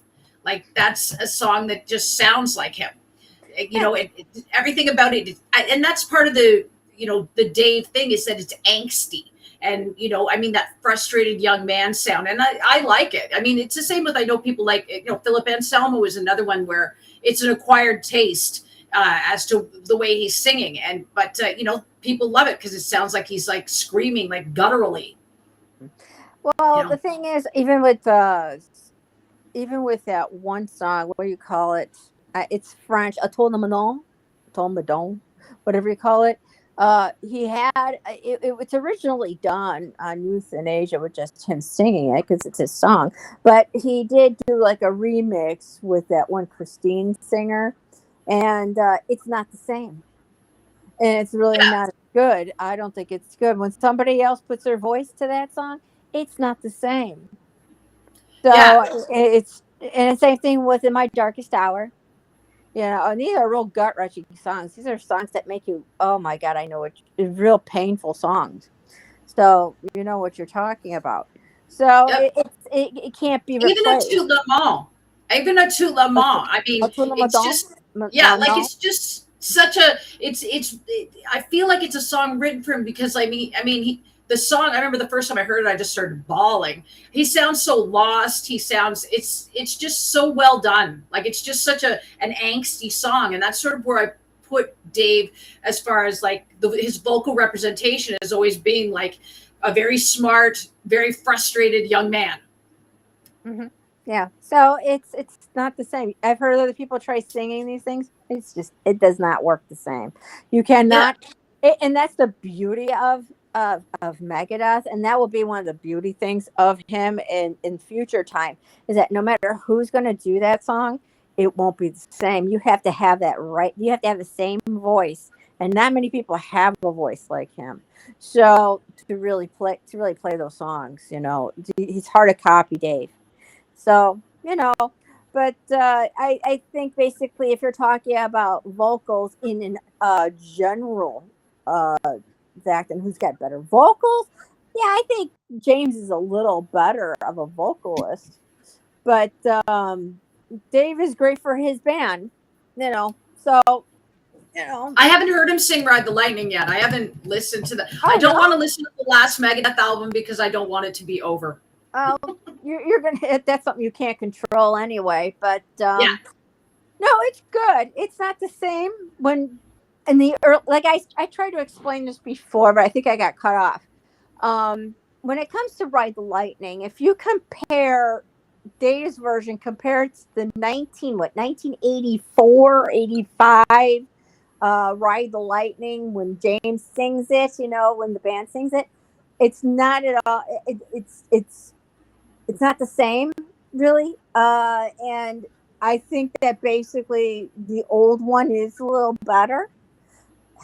Like, that's a song that just sounds like him. Everything about it, and that's part of the Dave thing, is that it's angsty, and that frustrated young man sound, and I like it. It's the same with, I know people like, Philip Anselmo is another one where it's an acquired taste as to the way he's singing, but people love it because it sounds like he's like screaming, like gutturally. Well, the thing is, even with that one song, what do you call it? It's French, Autonomon, whatever you call it. He had it was originally done on Euthanasia with just him singing it because it's his song, but he did do like a remix with that one Christine singer, and it's not the same, and it's really not good. I don't think it's good when somebody else puts their voice to that song. It's not the same. So it's, and the same thing with In My Darkest Hour. And these are real gut wrenching songs. These are songs that make you, oh my God, I know it's real painful songs. So you know what you're talking about. So it can't be replaced. Even a Tout Le Mans. It's just, like, it's just such a, I feel like it's a song written for him because the song, I remember the first time I heard it, I just started bawling. He sounds so lost. It's just so well done. Like, it's just such an angsty song. And that's sort of where I put Dave as far as like his vocal representation as always being like a very smart, very frustrated young man. Mm-hmm. Yeah. So it's not the same. I've heard other people try singing these things. It's just it does not work the same. You Yeah. cannot, and that's the beauty of Megadeth, and that will be one of the beauty things of him in future time is that no matter who's going to do that song, it won't be the same. You have to have that right. You have to have the same voice, and not many people have a voice like him. So to really play those songs, he's hard to copy, Dave. So, but I think basically if you're talking about vocals in an general uh, fact and who's got better vocals, yeah, I think James is a little better of a vocalist. But Dave is great for his band, so, I haven't heard him sing Ride the Lightning yet. I haven't listened to the I oh, don't really? want to listen to the last Megadeth album because I don't want it to be over. Oh, you're going to, that's something you can't control anyway. But Yeah. no, it's good. It's not the same when in the early, like I tried to explain this before, but I think I got cut off. When it comes to Ride the Lightning, if you compare Dave's version compared to the 1984, 85 Ride the Lightning when James sings it, when the band sings it, it's not at all it's not the same really. And I think that basically the old one is a little better.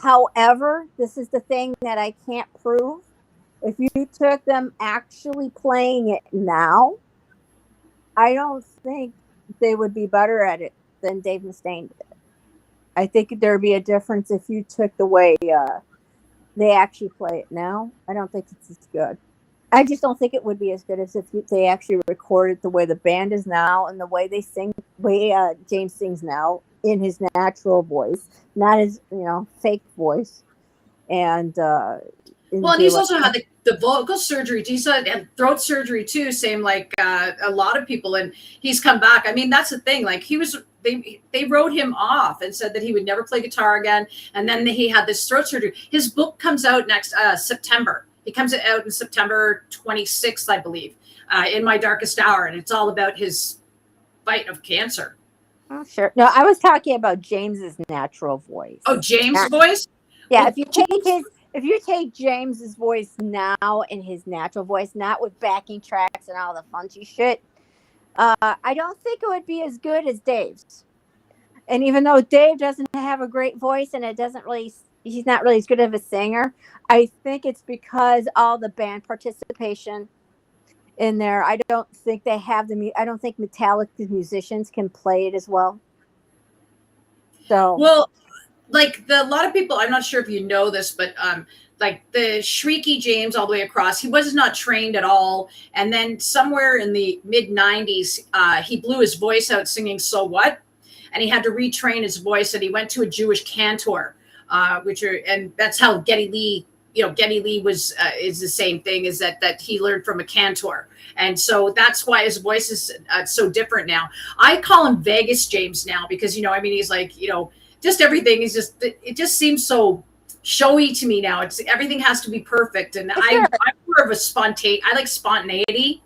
However, this is the thing that I can't prove. If you took them actually playing it now, I don't think they would be better at it than Dave Mustaine did. I think there'd be a difference if you took the way they actually play it now. I don't think it's as good. I just don't think it would be as good as if they actually recorded the way the band is now and the way they sing, way James sings now in his natural voice, not his fake voice. And Well, and he's also had the vocal surgery. He's had throat surgery too, same like a lot of people. And he's come back. I mean, that's the thing. Like they wrote him off and said that he would never play guitar again. And then he had this throat surgery. His book comes out next September. It comes out in September 26th, I believe, in My Darkest Hour. And it's all about his fight of cancer. Oh, sure. No, I was talking about James's natural voice. Oh, James' voice? Yeah, Well, if you take James's voice now in his natural voice, not with backing tracks and all the funky shit, I don't think it would be as good as Dave's. And even though Dave doesn't have a great voice and he's not really as good of a singer, I think it's because all the band participation in there. I don't think I don't think Metallica musicians can play it as well. So, well, like a lot of people, I'm not sure if you know this, but like the shrieky James all the way across, he was not trained at all. And then somewhere in the mid 90s, he blew his voice out singing So What? And he had to retrain his voice, and he went to a Jewish cantor, and that's how Geddy Lee, Geddy Lee is the same thing, is that he learned from a cantor. And so that's why his voice is so different now. I call him Vegas James now because, he's like, just everything is it just seems so showy to me now. It's everything has to be perfect. And I'm more of I like spontaneity,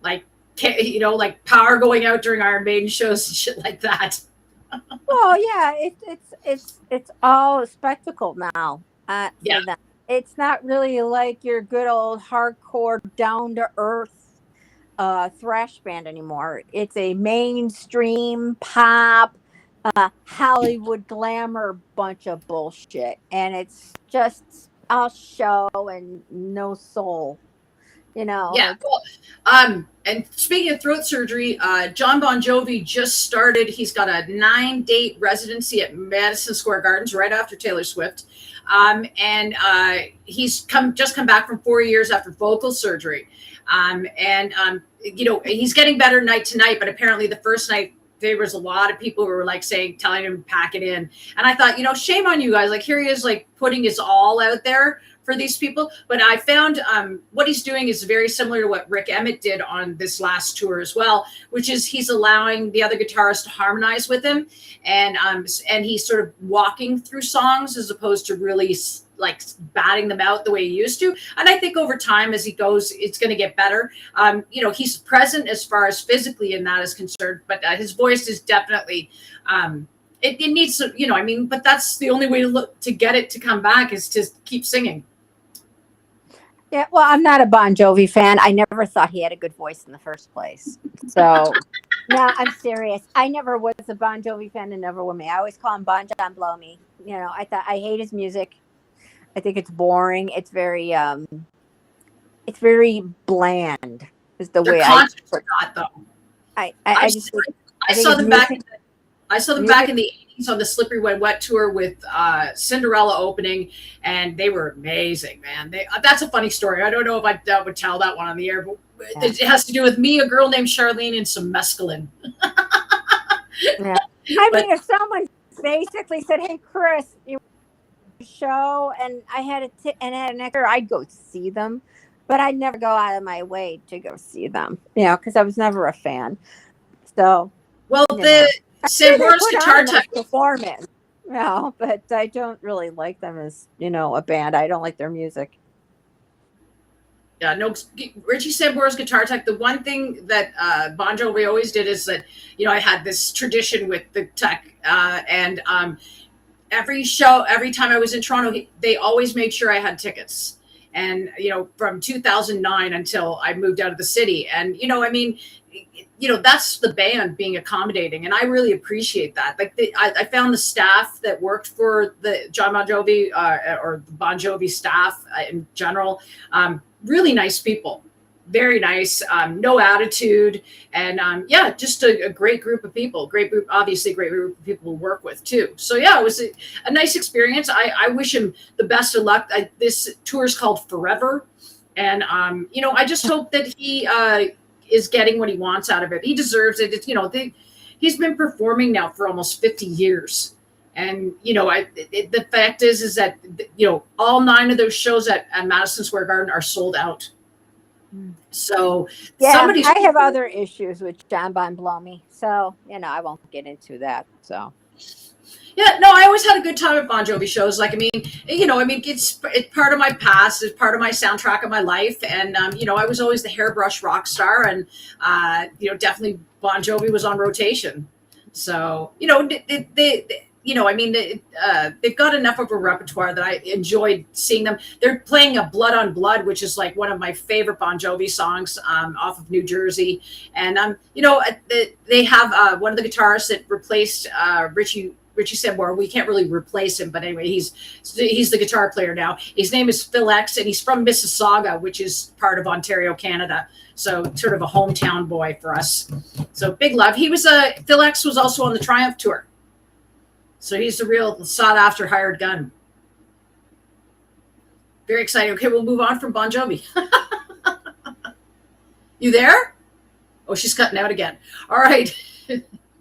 like, like power going out during Iron Maiden shows and shit like that. well, yeah, it's all a spectacle now. Yeah. For them. It's not really like your good old hardcore down to earth thrash band anymore. It's a mainstream pop Hollywood glamour bunch of bullshit, and it's just all show and no soul. Yeah. Well, and speaking of throat surgery, John Bon Jovi just started. He's got a 9-date residency at Madison Square Gardens right after Taylor Swift. And he's just come back from 4 years after vocal surgery. He's getting better night to night, but apparently the first night there was a lot of people who were like telling him pack it in. And I thought, shame on you guys. Like here he is, like putting his all out there for these people. But I found what he's doing is very similar to what Rick Emmett did on this last tour as well, which is he's allowing the other guitarists to harmonize with him. And he's sort of walking through songs as opposed to really like batting them out the way he used to. And I think over time, as he goes, it's going to get better. You know, he's present as far as physically and that is concerned, but his voice is definitely, it needs to, you know, I mean, but that's the only way to look to get it to come back is to keep singing. Yeah, well, I'm not a Bon Jovi fan. I never thought he had a good voice in the first place. So, no, I'm serious. I never was a Bon Jovi fan and never will me. I always call him Bon John Blow Me. You know, I hate his music. I think it's boring. It's very bland. Is the Their way concerts are not though. I just think, I saw them back. I saw them back in the 80s on the Slippery When Wet tour with Cinderella opening, and they were amazing, man. That's a funny story. I don't know if I would tell that one on the air, but it has to do with me, a girl named Charlene, and some mescaline. Yeah. I mean, if someone basically said, "Hey, Chris, you show," and I had an extra, I'd go see them, but I'd never go out of my way to go see them, you know, because I was never a fan. So, well, the Sambora's Guitar Tech performance, you know, but I don't really like them as, you know, a band. I don't like their music. Yeah, no, Richie Sambora's Guitar Tech. The one thing that Bon Jovi always did is that, you know, I had this tradition with the tech, and every show, every time I was in Toronto, they always made sure I had tickets. And, you know, from 2009 until I moved out of the city. And, you know, I mean, you know, that's the band being accommodating. And I really appreciate that. Like I found the staff that worked for the John Bon Jovi or the Bon Jovi staff in general, really nice people. Very nice, no attitude, and yeah, just a great group of people. Great group, obviously, great group of people to work with too. So yeah, it was a nice experience. I wish him the best of luck. This tour is called Forever, and you know, I just hope that he is getting what he wants out of it. He deserves it. It's, you know, he's been performing now for almost 50 years. And, you know, the fact is that, you know, all 9 of those shows at Madison Square Garden are sold out. So yeah, I have other issues with John Bon Blow Me, so you know I won't get into that. So yeah, no, I always had a good time at Bon Jovi shows. Like, I mean, you know, I mean, it's part of my past, it's part of my soundtrack of my life, and you know, I was always the hairbrush rock star, and you know, definitely Bon Jovi was on rotation. So you know, you know, I mean, they've got enough of a repertoire that I enjoyed seeing them. They're playing a Blood on Blood, which is like one of my favorite Bon Jovi songs off of New Jersey. And, you know, they have one of the guitarists that replaced Richie Sambora. We can't really replace him, but anyway, he's the guitar player now. His name is Phil X, and he's from Mississauga, which is part of Ontario, Canada. So sort of a hometown boy for us. So big love. Phil X was also on the Triumph tour. So he's the real sought-after hired gun. Very exciting. Okay, we'll move on from Bon Jovi. You there? Oh, she's cutting out again. All right.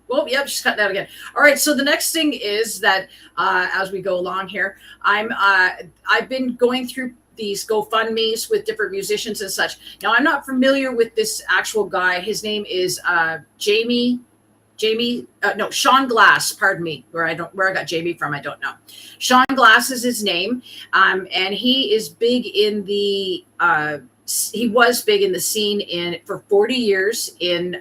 Well, yep, she's cutting out again. All right, so the next thing is that as we go along here, I've been going through these GoFundMes with different musicians and such. Now, I'm not familiar with this actual guy. His name is Sean Glass, pardon me, where I got Jamie from, I don't know. Sean Glass is his name. And he is big in the, he was big in the scene for 40 years in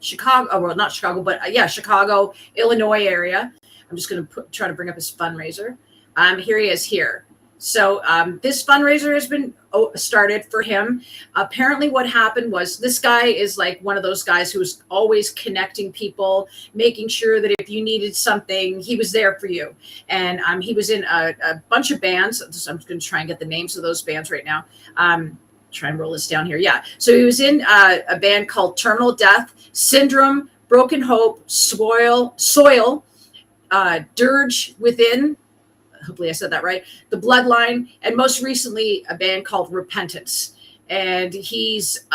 Chicago, well, not Chicago, but Chicago, Illinois area. I'm just going to try to bring up his fundraiser. Here he is here. So this fundraiser has been started for him. Apparently what happened was this guy is like one of those guys who was always connecting people, making sure that if you needed something, he was there for you. And he was in a bunch of bands. So I'm going to try and get the names of those bands right now. Try and roll this down here. Yeah. So he was in a band called Terminal Death, Syndrome, Broken Hope, Soil, Dirge Within. Hopefully I said that right. The Bloodline, and most recently a band called Repentance. And he's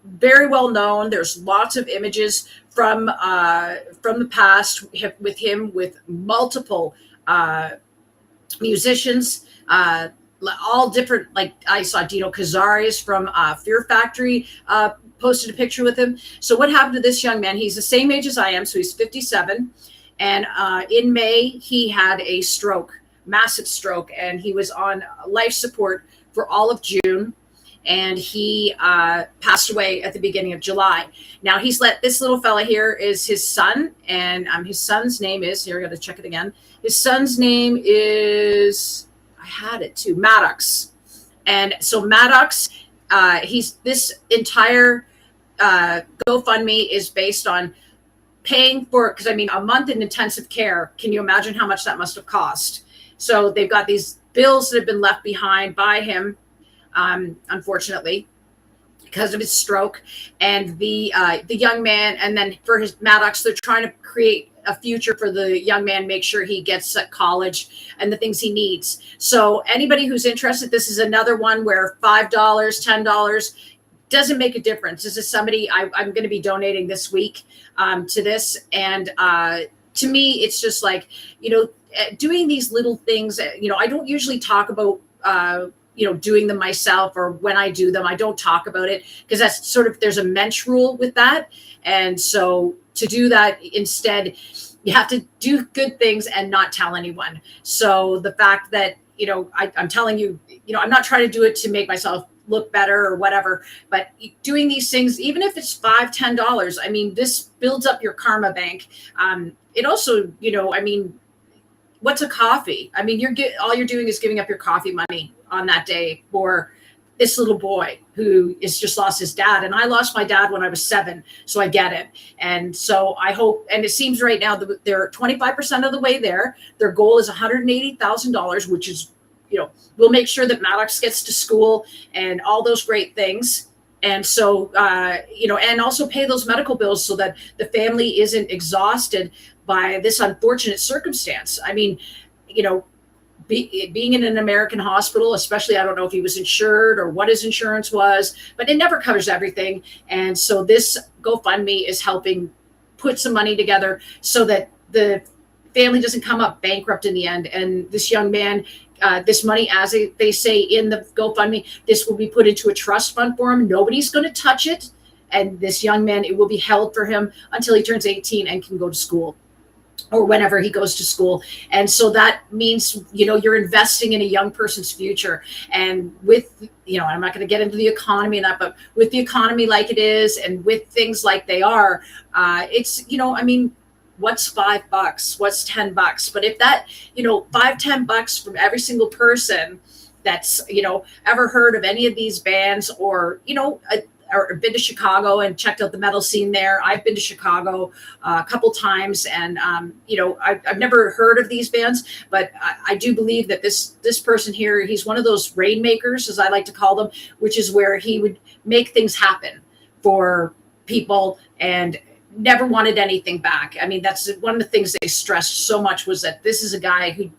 very well known. There's lots of images from the past with him, with multiple musicians, all different. Like I saw Dino Cazares from Fear Factory posted a picture with him. So what happened to this young man? He's the same age as I am, so he's 57. And in May, he had a stroke. massive stroke, and he was on life support for all of June. And he passed away at the beginning of July. Now he's let this little fella here is his son, and his son's name is, here, I got to check it again. His son's name is, I had it too, Maddox. And so Maddox, he's, this entire GoFundMe is based on paying for, because I mean, a month in intensive care, can you imagine how much that must have cost? So they've got these bills that have been left behind by him, unfortunately, because of his stroke, and the young man, and then for his Maddox, they're trying to create a future for the young man, make sure he gets at college and the things he needs. So anybody who's interested, this is another one where $5, $10 doesn't make a difference. This is somebody I'm going to be donating this week to this, and to me, it's just like, you know, doing these little things. You know, I don't usually talk about you know, doing them myself, or when I do them, I don't talk about it, because that's sort of, there's a mensch rule with that. And so to do that, instead, you have to do good things and not tell anyone. So the fact that, you know, I'm telling you, you know, I'm not trying to do it to make myself look better or whatever, but doing these things, even if it's $5, $10, I mean, this builds up your karma bank. It also, you know, I mean, what's a coffee? I mean, all you're doing is giving up your coffee money on that day for this little boy who has just lost his dad. And I lost my dad when I was 7, so I get it. And so I hope, and it seems right now that they're 25% of the way there. Their goal is $180,000, which is, you know, we'll make sure that Maddox gets to school and all those great things. And so, you know, and also pay those medical bills so that the family isn't exhausted by this unfortunate circumstance. I mean, you know, being in an American hospital, especially, I don't know if he was insured or what his insurance was, but it never covers everything. And so this GoFundMe is helping put some money together so that the family doesn't come up bankrupt in the end. And this young man, this money, as they say in the GoFundMe, this will be put into a trust fund for him. Nobody's going to touch it. And this young man, it will be held for him until he turns 18 and can go to school, or whenever he goes to school. And so that means, you know, you're investing in a young person's future. And with, you know, I'm not going to get into the economy and that, but with the economy like it is, and with things like they are, it's, you know, I mean, what's $5? What's $10? But if that, you know, $5, $10 from every single person that's, you know, ever heard of any of these bands, or, you know, or been to Chicago and checked out the metal scene there. I've been to Chicago a couple times, and you know, I've never heard of these bands, but I do believe that this person here, he's one of those rainmakers, as I like to call them, which is where he would make things happen for people and never wanted anything back. I mean, that's one of the things they stressed so much, was that this is a guy who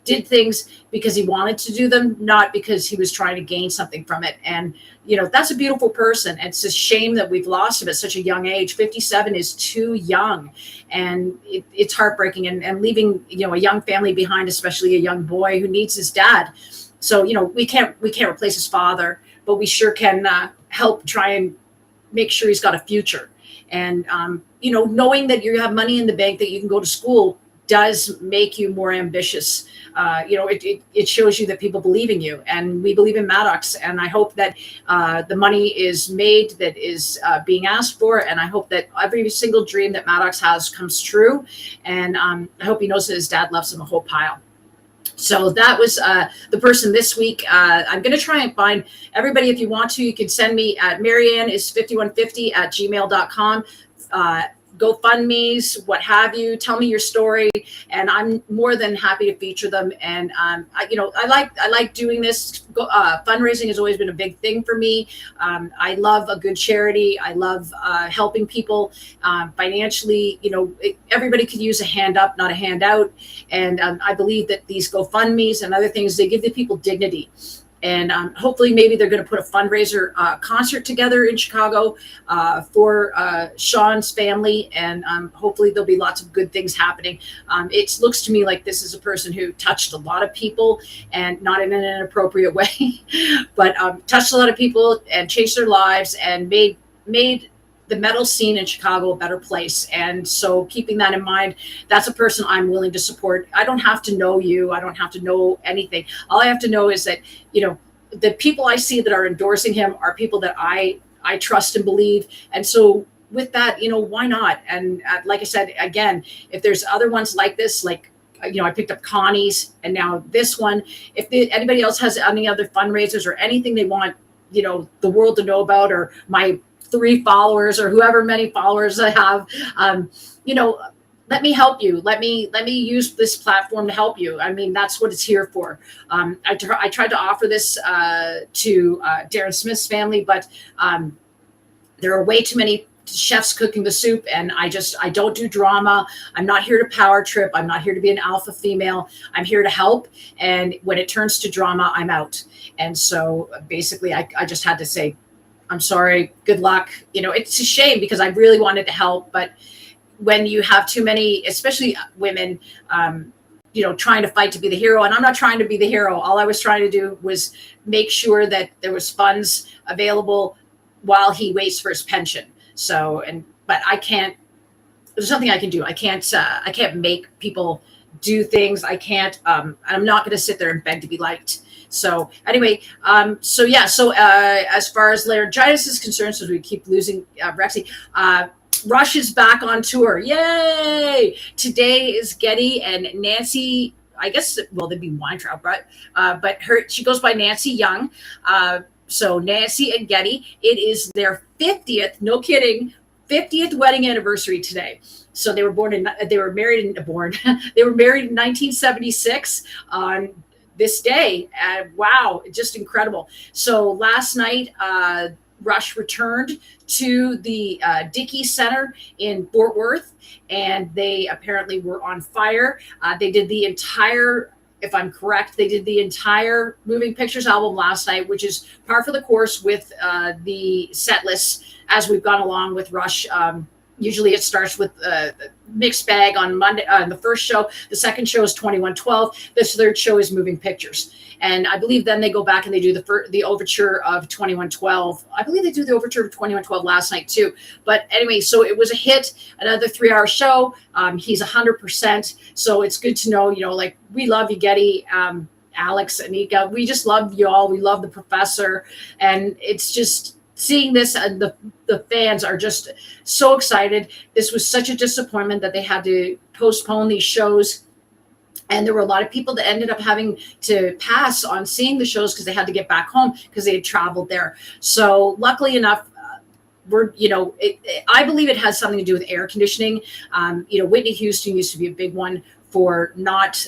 did things because he wanted to do them, not because he was trying to gain something from it. And, you know, that's a beautiful person. It's a shame that we've lost him at such a young age. 57 is too young, and it's heartbreaking, and leaving, you know, a young family behind, especially a young boy who needs his dad. So, you know, we can't replace his father, but we sure can help try and make sure he's got a future. And, you know, knowing that you have money in the bank that you can go to school does make you more ambitious. You know, it shows you that people believe in you, and we believe in Maddox. And I hope that the money is made that is being asked for. And I hope that every single dream that Maddox has comes true. And I hope he knows that his dad loves him a whole pile. So that was the person this week. I'm going to try and find everybody. If you want to, you can send me at Marianne is 5150@gmail.com. GoFundMes, what have you. Tell me your story, and I'm more than happy to feature them. And you know, I like doing this. Fundraising has always been a big thing for me. I love a good charity. I love helping people financially. You know, everybody could use a hand up, not a handout. And I believe that these GoFundMes and other things, they give the people dignity. And hopefully maybe they're going to put a fundraiser concert together in Chicago for Sean's family. And hopefully there'll be lots of good things happening. It looks to me like this is a person who touched a lot of people, and not in an inappropriate way, but touched a lot of people and changed their lives, and made the metal scene in Chicago a better place. And so keeping that in mind, that's a person I'm willing to support. I don't have to know you. I don't have to know anything. All I have to know is that, the people I see that are endorsing him are people that I trust and believe. And so with that, why not? And like I said, again, if there's other ones like this, like, I picked up Connie's and now this one, if anybody else has any other fundraisers or anything they want, the world to know about, or my 3 followers or whoever many followers I have, let me help you. Let me use this platform to help you. I mean, that's what it's here for. I tried to offer this to Darren Smith's family, but there are way too many chefs cooking the soup, and I don't do drama. I'm not here to power trip. I'm not here to be an alpha female. I'm here to help. And when it turns to drama, I'm out. And so basically I just had to say, I'm sorry, good luck. It's a shame because I really wanted to help, but when you have too many, especially women, trying to fight to be the hero, and I'm not trying to be the hero. All I was trying to do was make sure that there was funds available while he waits for his pension. So, but I can't, there's nothing I can do. I can't make people do things. I can't, I'm not going to sit there and beg to be liked. So anyway, as far as laryngitis is concerned, so we keep losing Rexi, Rush is back on tour. Yay! Today is Getty and Nancy. I guess, well, they'd be Weintraub, right? But she goes by Nancy Young. So Nancy and Getty, it is their 50th, no kidding, 50th wedding anniversary today. So they were married in 1976 on this day. Wow, just incredible. So last night, Rush returned to the Dickey Center in Fort Worth, and they apparently were on fire. They did the entire, if I'm correct, they did the entire Moving Pictures album last night, which is par for the course with the set list as we've gone along with Rush. Usually it starts with Mixed Bag on Monday, on the first show. The second show is 2112. This third show is Moving Pictures. And I believe then they go back and they do the overture of 2112. I believe they do the overture of 2112 last night too. But anyway, so it was a hit, another 3-hour show. He's 100%. So it's good to know, like, we love you, Getty, Alex, Anika. We just love you all. We love the professor. And it's just seeing this, and the fans are just so excited. This was such a disappointment that they had to postpone these shows. And there were a lot of people that ended up having to pass on seeing the shows because they had to get back home because they had traveled there. So luckily enough, I believe it has something to do with air conditioning. Whitney Houston used to be a big one for not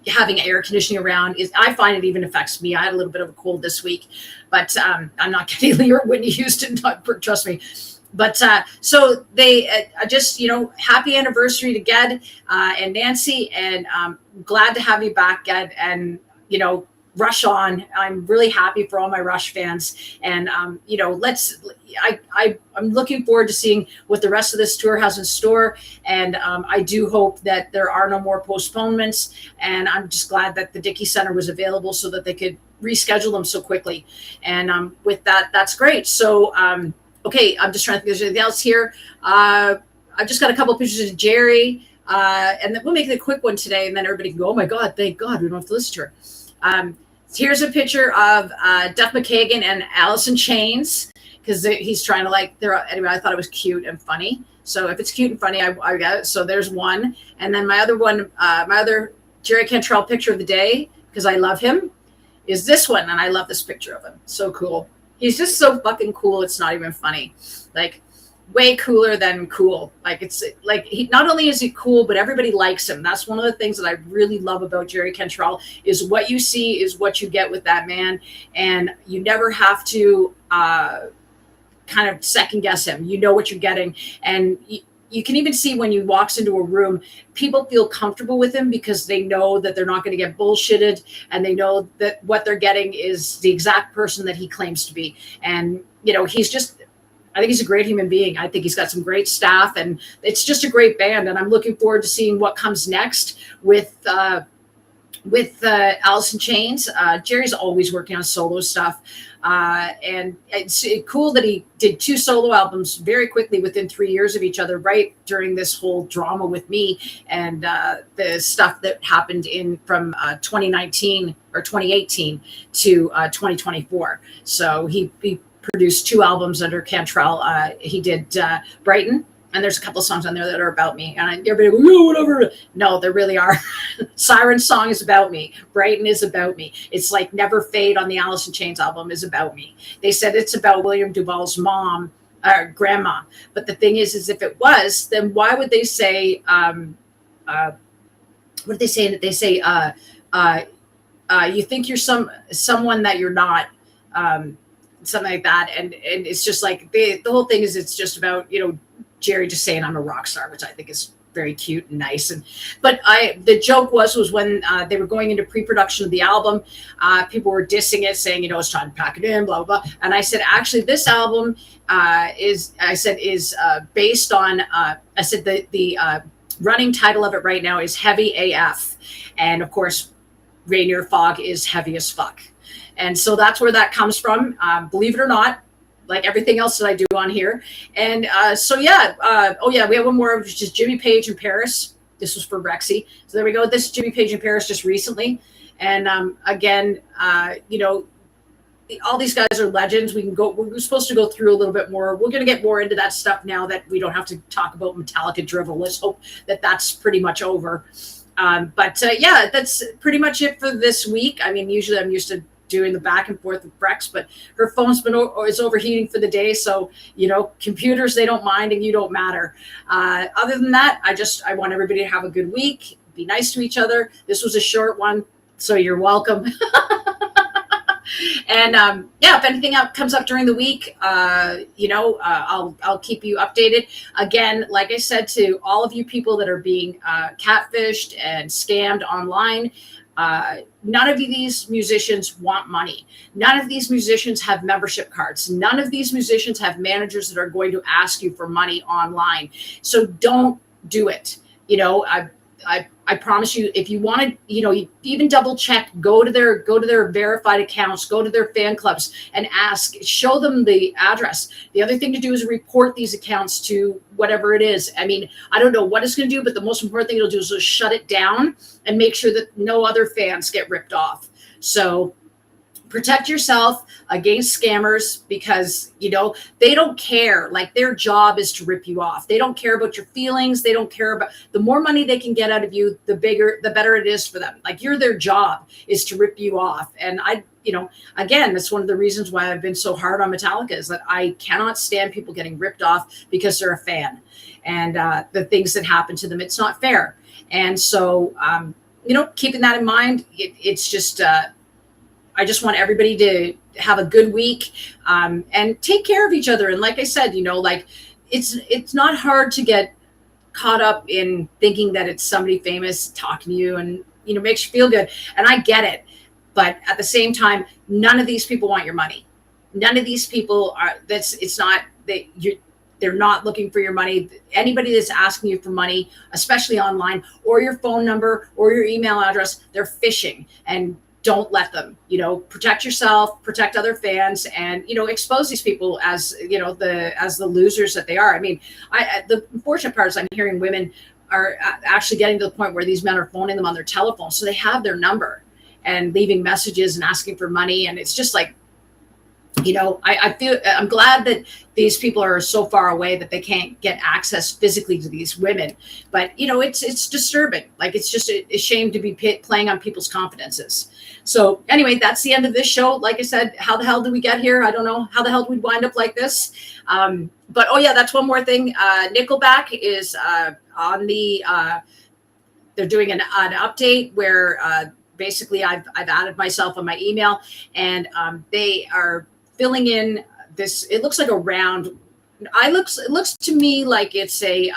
having air conditioning around. I find it even affects me. I had a little bit of a cold this week, but I'm not getting Lee or Whitney Houston, trust me. But so they just, happy anniversary to Ged and Nancy, and glad to have you back, Ged, and, Rush on. I'm really happy for all my Rush fans. And, I'm looking forward to seeing what the rest of this tour has in store. And I do hope that there are no more postponements. And I'm just glad that the Dickey Center was available so that they could reschedule them so quickly. And with that, that's great. So, okay, I'm just trying to think if there's anything else here. I've just got a couple of pictures of Jerry, and then we'll make it a quick one today, and then everybody can go, oh my God, thank God, we don't have to listen to her. Here's a picture of Duff McKagan and Alice in Chains, because he's trying to anyway, I thought it was cute and funny. So if it's cute and funny, I got it. So there's one. And then my other Jerry Cantrell picture of the day, because I love him, is this one, and I love this picture of him. So cool. He's just so fucking cool. It's not even funny. Like, way cooler than cool. Like, it's like, he not only is he cool, but everybody likes him. That's one of the things that I really love about Jerry Cantrell, is what you see is what you get with that man. And you never have to kind of second guess him. You know what you're getting. And you can even see when he walks into a room, people feel comfortable with him because they know that they're not going to get bullshitted, and they know that what they're getting is the exact person that he claims to be. And, I think he's a great human being. I think he's got some great staff, and it's just a great band. And I'm looking forward to seeing what comes next with with Alice in Chains. Jerry's always working on solo stuff. And it's cool that he did 2 solo albums very quickly within 3 years of each other, right during this whole drama with me and the stuff that happened from 2019 or 2018 to 2024. So he produced 2 albums under Cantrell. He did Brighton. And there's a couple of songs on there that are about me. And everybody goes, no, whatever. No, they really are. Siren Song is about me. Brighton is about me. It's like Never Fade on the Alice in Chains album is about me. They said it's about William Duvall's mom, grandma. But the thing is if it was, then why would they say, what did they say? They say, you think you're someone that you're not, something like that. And it's just like, the whole thing is it's just about, Jerry just saying I'm a rock star, which I think is very cute and nice. But the joke was when they were going into pre-production of the album, people were dissing it, saying, it's time to pack it in, blah, blah, blah. And I said, actually, this album is based on, I said the running title of it right now is Heavy AF. And of course, Rainier Fog is heavy as fuck. And so that's where that comes from. Believe it or not, like everything else that I do on here. And we have one more, which is Jimmy Page in Paris. This was for Rexi. So there we go. This is Jimmy Page in Paris just recently. And again, all these guys are legends. We're supposed to go through a little bit more. We're going to get more into that stuff now that we don't have to talk about Metallica drivel. Let's hope that that's pretty much over. That's pretty much it for this week. I mean, usually I'm used to doing the back and forth with Brex, but her phone's is overheating for the day. So, computers, they don't mind and you don't matter. Other than that, I want everybody to have a good week. Be nice to each other. This was a short one, so you're welcome. And if anything comes up during the week, I'll keep you updated. Again, like I said to all of you people that are being catfished and scammed online, none of these musicians want money. None of these musicians have membership cards. None of these musicians have managers that are going to ask you for money online. So don't do it. I promise you, if you want to, even double check, go to their verified accounts, go to their fan clubs and ask, show them the address. The other thing to do is report these accounts to whatever it is. I mean, I don't know what it's going to do, but the most important thing it'll do is just shut it down and make sure that no other fans get ripped off. So protect yourself against scammers because, they don't care. Like their job is to rip you off. They don't care about your feelings. They don't care about the more money they can get out of you, the better it is for them. Like their job is to rip you off. And again, that's one of the reasons why I've been so hard on Metallica is that I cannot stand people getting ripped off because they're a fan and the things that happen to them. It's not fair. And so, keeping that in mind, it's just, I just want everybody to have a good week and take care of each other. And like I said, it's not hard to get caught up in thinking that it's somebody famous talking to you and, makes you feel good. And I get it. But at the same time, none of these people want your money. None of these people they're not looking for your money. Anybody that's asking you for money, especially online, or your phone number or your email address, they're phishing. And don't let them, protect yourself, protect other fans, and, expose these people as, the losers that they are. I mean, the unfortunate part is I'm hearing women are actually getting to the point where these men are phoning them on their telephone. So they have their number and leaving messages and asking for money. And it's just like, I'm glad that these people are so far away that they can't get access physically to these women. But, it's disturbing. Like, it's just a shame to be playing on people's confidences. So anyway, that's the end of this show. Like I said, how the hell did we get here? I don't know how the hell we'd wind up like this. But, that's one more thing. Nickelback is on the, they're doing an update where basically I've added myself on my email and they are filling in this. It looks like a round. It looks to me like it's a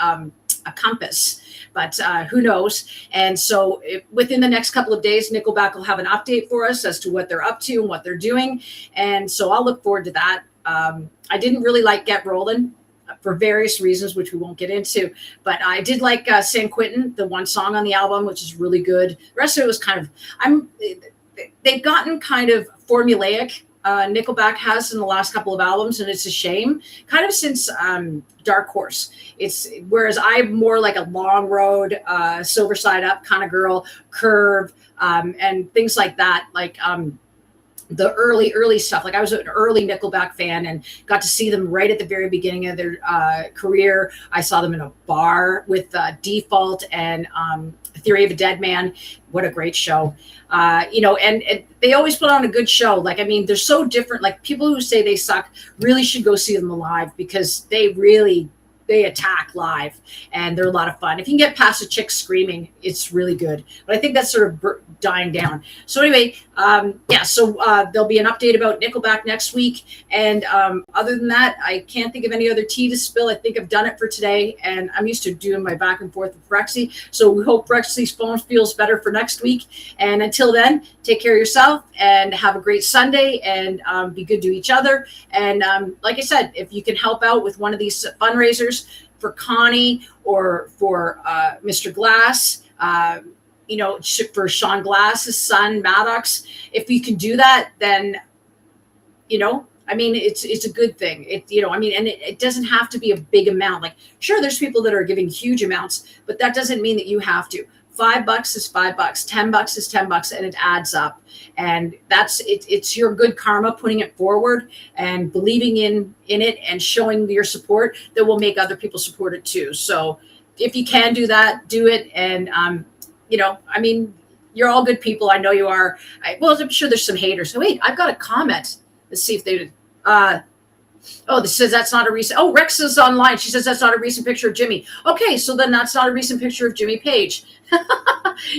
compass, but who knows? And so within the next couple of days, Nickelback will have an update for us as to what they're up to and what they're doing. And so I'll look forward to that. I didn't really like Get Rollin'. for various reasons, which we won't get into. But I did like San Quentin, the one song on the album, which is really good. The rest of it was kind of, they've gotten kind of formulaic. Nickelback has in the last couple of albums, and it's a shame. Kind of since Dark Horse, whereas I'm more like a Long Road, Silver Side Up kind of girl, Curve, and things like that. Like the early stuff. Like I was an early Nickelback fan and got to see them right at the very beginning of their career. I saw them in a bar with Default and Theory of a Dead Man. What a great show. And they always put on a good show. Like, I mean, they're so different. Like people who say they suck really should go see them live because they attack live and they're a lot of fun. If you can get past a chick screaming, it's really good. But I think that's sort of dying down. So anyway, there'll be an update about Nickelback next week. And other than that, I can't think of any other tea to spill. I think I've done it for today. And I'm used to doing my back and forth with Rexi. So we hope Rexi's phone feels better for next week. And until then, take care of yourself and have a great Sunday and be good to each other. And like I said, if you can help out with one of these fundraisers, for Connie or for Mr. Glass, for Sean Glass's son, Maddox. If you can do that, then, it's a good thing. It doesn't have to be a big amount. Like, sure, there's people that are giving huge amounts, but that doesn't mean that you have to. $5 is $5, $10 is $10, and it adds up. And that's it. It's your good karma putting it forward and believing in it and showing your support that will make other people support it too. So if you can do that, do it. And you're all good people. I know you are. I'm sure there's some haters. So wait, I've got a comment. Let's see if they this says that's not a recent. Oh, Rex is online. She says that's not a recent picture of Jimmy. Okay, so then that's not a recent picture of Jimmy Page.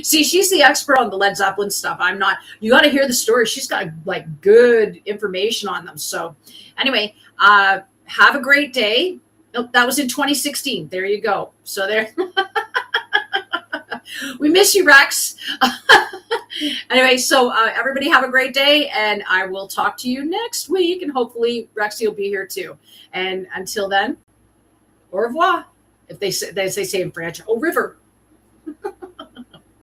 See, she's the expert on the Led Zeppelin stuff. I'm not. You got to hear the story. She's got like good information on them. So anyway, have a great day. Oh, that was in 2016. There you go. So there. We miss you, Rex. Anyway, so everybody have a great day, and I will talk to you next week, and hopefully Rexy will be here too. And until then, au revoir, if they say in French, au revoir.